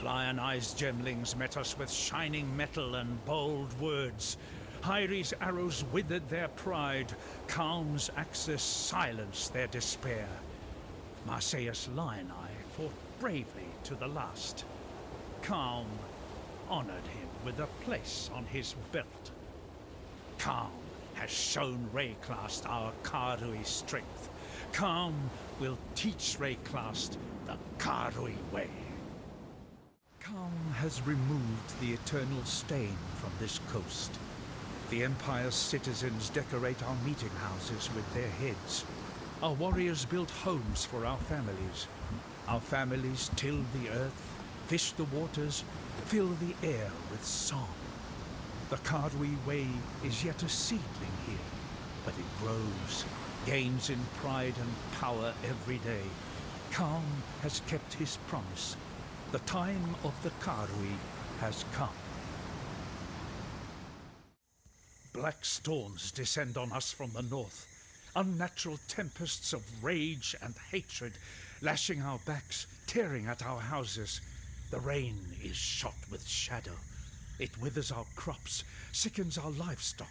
Lion-eyed gemlings met us with shining metal and bold words. Hyri's arrows withered their pride. Calm's axes silenced their despair. Marseilles' lion-eye fought bravely to the last. Calm honored him with a place on his belt. Calm has shown Rayclast our Karui strength. Calm will teach Rayclast the Karui way. Calm has removed the eternal stain from this coast. The Empire's citizens decorate our meeting houses with their heads. Our warriors build homes for our families. Our families till the earth, fish the waters, fill the air with song. The Karui way is yet a seedling here, but it grows, gains in pride and power every day. Calm has kept his promise. The time of the Karui has come. Black storms descend on us from the north. Unnatural tempests of rage and hatred, lashing our backs, tearing at our houses. The rain is shot with shadow. It withers our crops, sickens our livestock.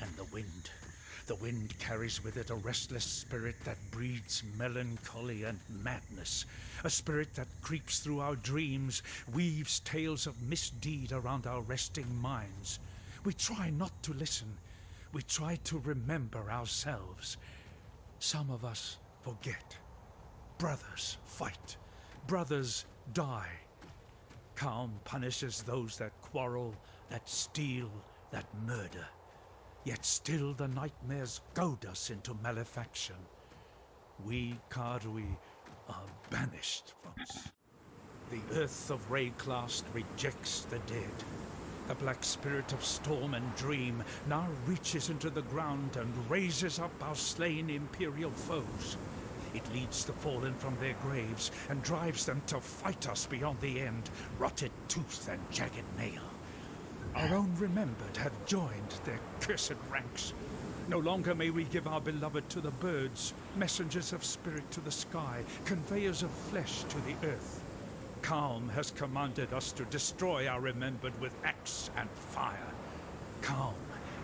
And the wind carries with it a restless spirit that breeds melancholy and madness. A spirit that creeps through our dreams, weaves tales of misdeed around our resting minds. We try not to listen. We try to remember ourselves. Some of us forget. Brothers fight. Brothers die. Calm punishes those that quarrel, that steal, that murder. Yet still the nightmares goad us into malefaction. We Karui are banished from us. The earth of Rayclast rejects the dead. The black spirit of storm and dream now reaches into the ground and raises up our slain imperial foes. It leads the fallen from their graves and drives them to fight us beyond the end, rotted tooth and jagged nail. Our own remembered have joined their cursed ranks. No longer may we give our beloved to the birds, messengers of spirit to the sky, conveyors of flesh to the earth. Calm has commanded us to destroy our remembered with axe and fire. Calm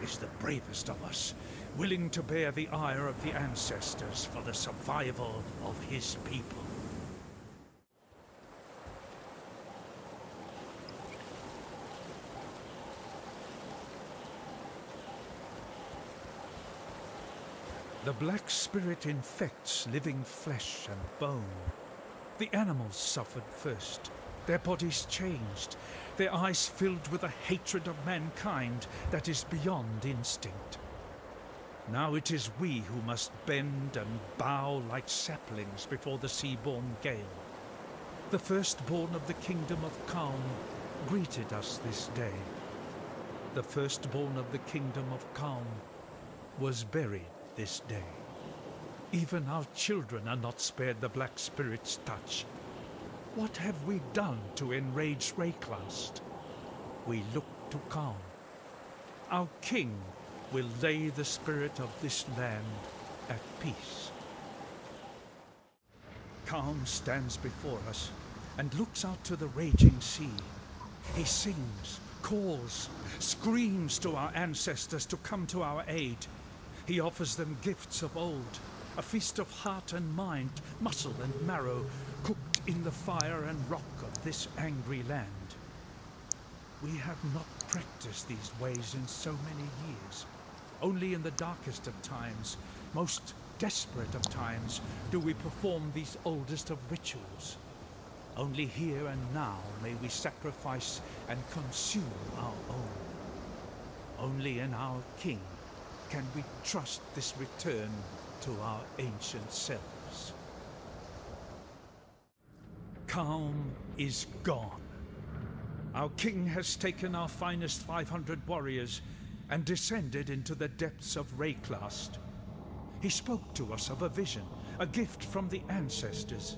is the bravest of us, willing to bear the ire of the ancestors for the survival of his people. The black spirit infects living flesh and bone. The animals suffered first, their bodies changed, their eyes filled with a hatred of mankind that is beyond instinct. Now it is we who must bend and bow like saplings before the sea-born gale. The firstborn of the kingdom of calm greeted us this day. The firstborn of the kingdom of calm was buried this day. Even our children are not spared the Black Spirit's touch. What have we done to enrage Rayclast? We look to calm. Our king will lay the spirit of this land at peace. Calm stands before us and looks out to the raging sea. He sings, calls, screams to our ancestors to come to our aid. He offers them gifts of old, a feast of heart and mind, muscle and marrow, cooked in the fire and rock of this angry land. We have not practiced these ways in so many years. Only in the darkest of times, most desperate of times, do we perform these oldest of rituals. Only here and now may we sacrifice and consume our own. Only in our king can we trust this return to our ancient selves. Calm is gone. Our king has taken our finest 500 warriors and descended into the depths of Rayclast. He spoke to us of a vision, a gift from the ancestors.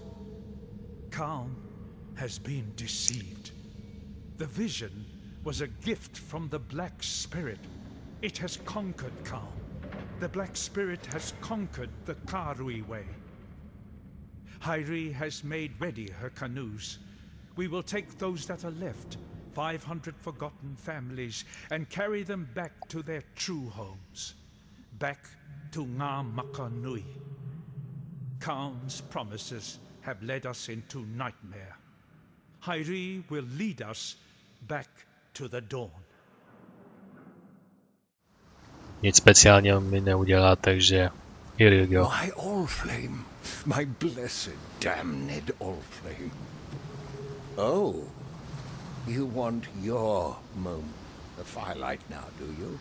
Calm has been deceived. The vision was a gift from the Black Spirit. It has conquered Calm. The Black Spirit has conquered the Karui way. Hairi has made ready her canoes. We will take those that are left, 500 forgotten families, and carry them back to their true homes. Back to Ngā Makanui. Calm's promises have led us into nightmare. Hairi will lead us back to the dawn. Nic speciálního mi neudělá, takže here you go. My Allflame, my blessed, damned Allflame. Oh, you want your moment, the firelight now, do you?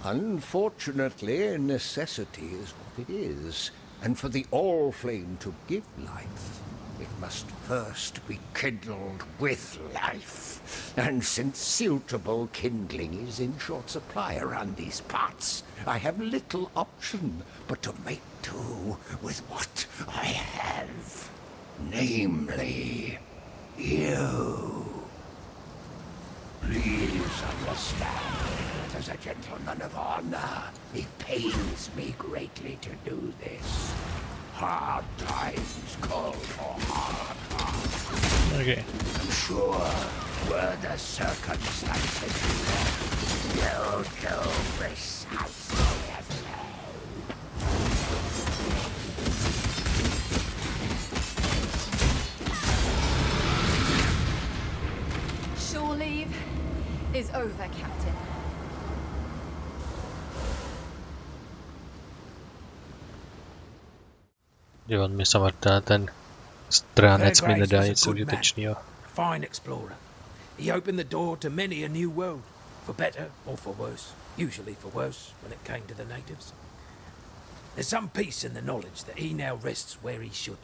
Unfortunately, necessity is what it is, and for the Allflame to give life, it must first be kindled with life. And since suitable kindling is in short supply around these parts, I have little option but to make do with what I have. Namely, you. Please understand that as a gentleman of honor, it pains me greatly to do this. Hard times call for hard hearts. Okay. Sure, were the circumstances you'd go precisely as Shore leave is over, Captain. Jo, on mi samotná ten stránec mi nedá nic užitečného. Fine explorer. He opened the door to many a new world, for better or for worse. Usually for worse when it came to the natives. There's some peace in the knowledge that he now rests where he should.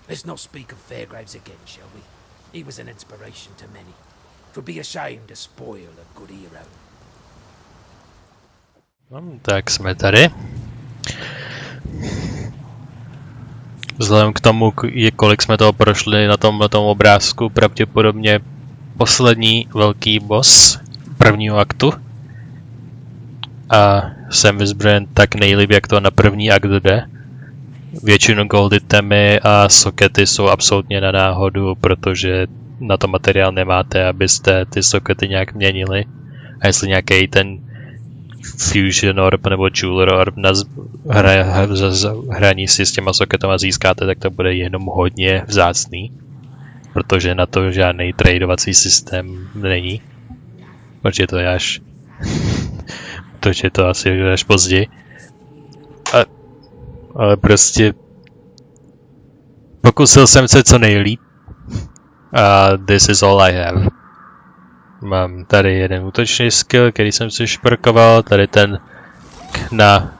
Let's not speak of Fairgraves again, shall we? He was an inspiration to many. 'Twould be a shame to spoil a good hero. Tak jsme tady. Vzhledem k tomu, kolik jsme toho prošli na tomhle obrázku, pravděpodobně poslední velký boss prvního aktu. A jsem vyzbrojen tak nejlíp, jak to na první akt jde. Většinu gold itemy a sokety jsou absolutně na náhodu, protože na to materiál nemáte, abyste ty sokety nějak měnili. A jestli nějaký ten Fusion Orb nebo Jeweler Orb na hraní si s těma soketama získáte, tak to bude jenom hodně vzácný. Protože na to žádný tradovací systém není. Protože to je až... protože to asi až později. Ale prostě... pokusil jsem se co nejlíp. A this is all I have. Mám tady jeden útočný skill, který jsem si šperkoval, tady ten tak na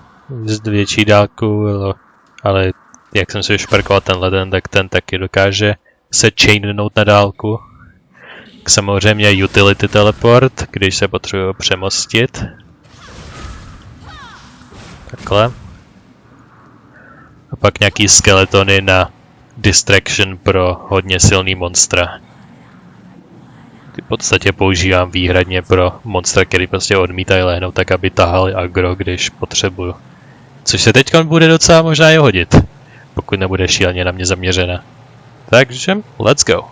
větší dálku, ale jak jsem si už parkoval tenhle, tak ten taky dokáže se chainnout na dálku. Samozřejmě utility teleport, když se potřebuji přemostit. Takhle. A pak nějaký skeletony na distraction pro hodně silný monstra. Ty v podstatě používám výhradně pro monstra, který prostě odmítají lehnout tak, aby tahali aggro, když potřebuju. Což se teď bude docela možná i hodit, pokud nebude šíleně na mě zaměřena. Takže, let's go.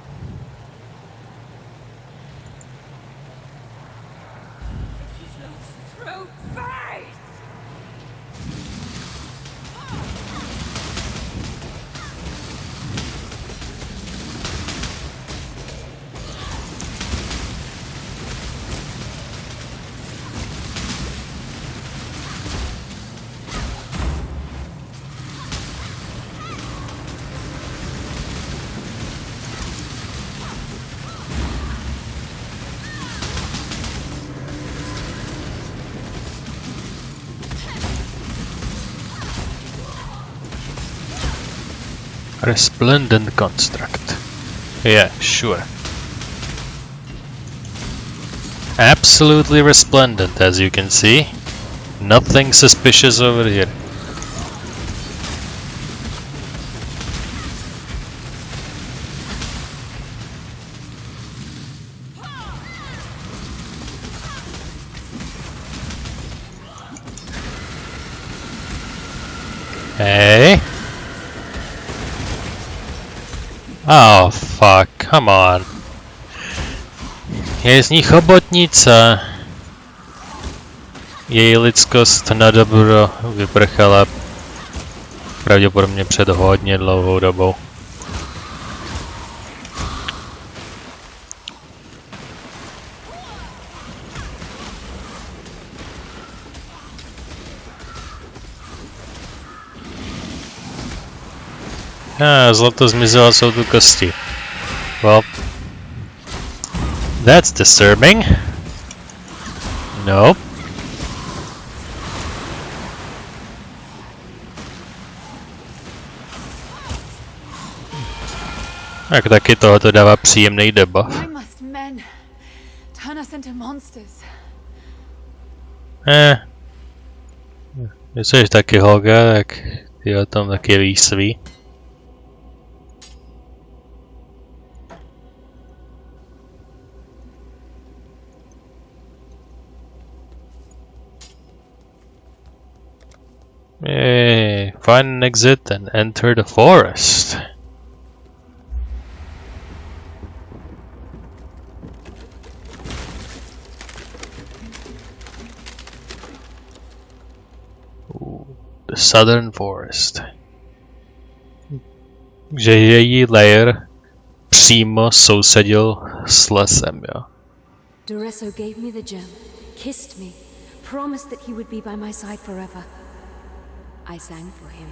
Resplendent construct. Yeah, sure. Absolutely resplendent, as you can see. Nothing suspicious over here. Hey. Oh fuck, come on. Je z ní chobotnice. Její lidskost na dobro vyprchala pravděpodobně před hodně dlouhou dobou. Zlato zmizelo, jsou tu kosti. Well, that's disturbing. Nope. Tak taky tohoto dává příjemný debuff. Když jsi taky Holga, tak ty o tom taky víš svý. Hey, find an exit and enter the forest. Ooh, the southern forest. Takže její lair přímo sousedil s lesem, jo. Dureso gave me the gem, kissed me, promised that he would be by my side forever. I sang for him.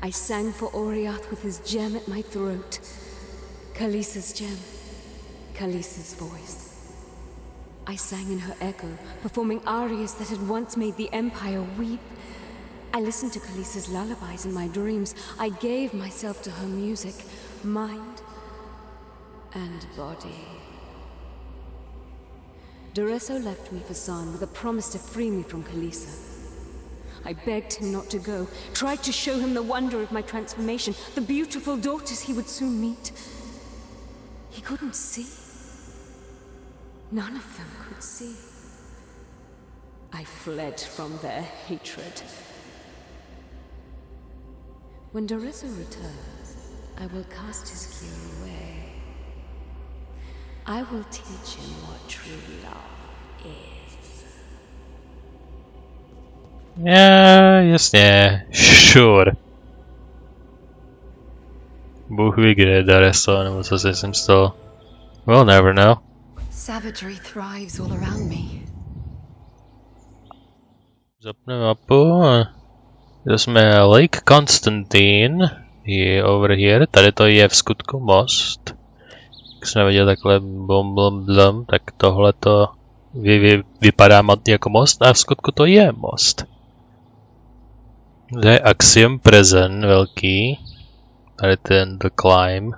I sang for Oriath with his gem at my throat. Khaleesi's gem. Khaleesi's voice. I sang in her echo, performing arias that had once made the Empire weep. I listened to Khaleesi's lullabies in my dreams. I gave myself to her music, mind and body. Dureso left me for San with a promise to free me from Khaleesi. I begged him not to go, tried to show him the wonder of my transformation, the beautiful daughters he would soon meet. He couldn't see. None of them could see. I fled from their hatred. When Dureso returns, I will cast his cure away. I will teach him what true love is. Jasně, sure. Bůh ví, kde je Dureso, nebo co se s ním stalo. We'll never know. Savagery thrives all around me. Zapne mapu. To jsme Lake Constantine. Je over here. Tady to je v skutku most. Jak jsme viděli takhle blum, tak tohle to vypadá jako most a v skutku to je most. To je Axiom Prison velký. Tady ten The Climb.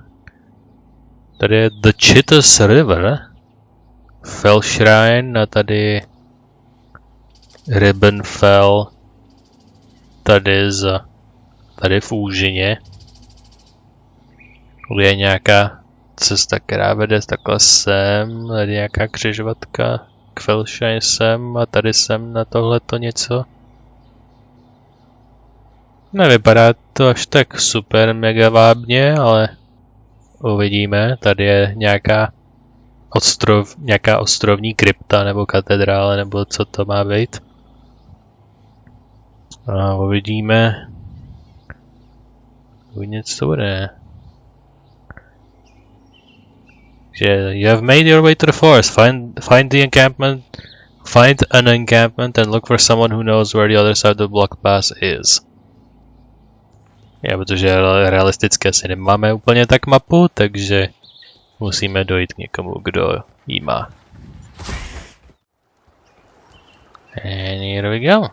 Tady je The Chitters River. Fell Shrine a tady Ribbonfell. Tady v úžině. Je nějaká cesta, která vede takhle sem. Tady nějaká křižovatka k Fell Shrine sem a tady sem na tohleto něco. Nevypadá to až tak super mega vábně, ale uvidíme. Tady je nějaká ostrovní krypta nebo katedrále, nebo co to má být. A uvidíme. Co to bude. You have made your way to the forest. Find the encampment. Find an encampment and look for someone who knows where the other side of the block pass is. Protože realisticky asi nemáme úplně tak mapu, takže musíme dojít k někomu, kdo jí má. And here we go.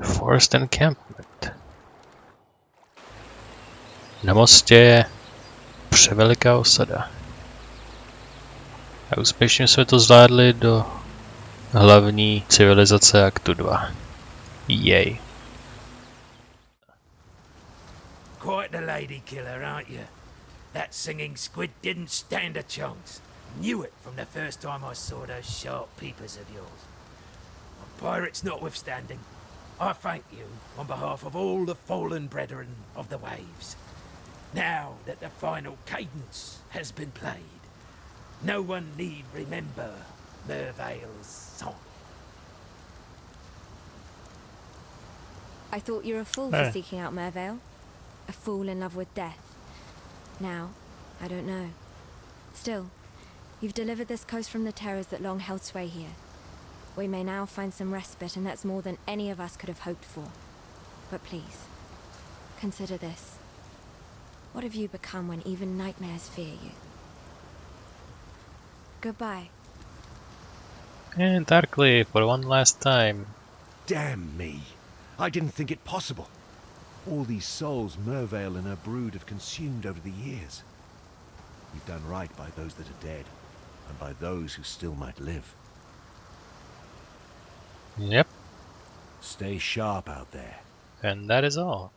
Forest encampment. Na mostě je převeliká osada. A úspěšně jsme to zvládli do hlavní civilizace Actu 2. Yay. Quite the lady killer, aren't you? That singing squid didn't stand a chance. Knew it from the first time I saw those sharp peepers of yours. Pirates notwithstanding, I thank you on behalf of all the fallen brethren of the waves. Now that the final cadence has been played, no one need remember Mervale's song. I thought you were a fool for seeking out Mervale. A fool in love with death. Now, I don't know. Still, you've delivered this coast from the terrors that long held sway here. We may now find some respite, and that's more than any of us could have hoped for. But please, consider this. What have you become when even nightmares fear you? Goodbye. And Darkly, for one last time. Damn me. I didn't think it possible. All these souls Mervale and her brood have consumed over the years. You've done right by those that are dead, and by those who still might live. Yep. Stay sharp out there. And that is all.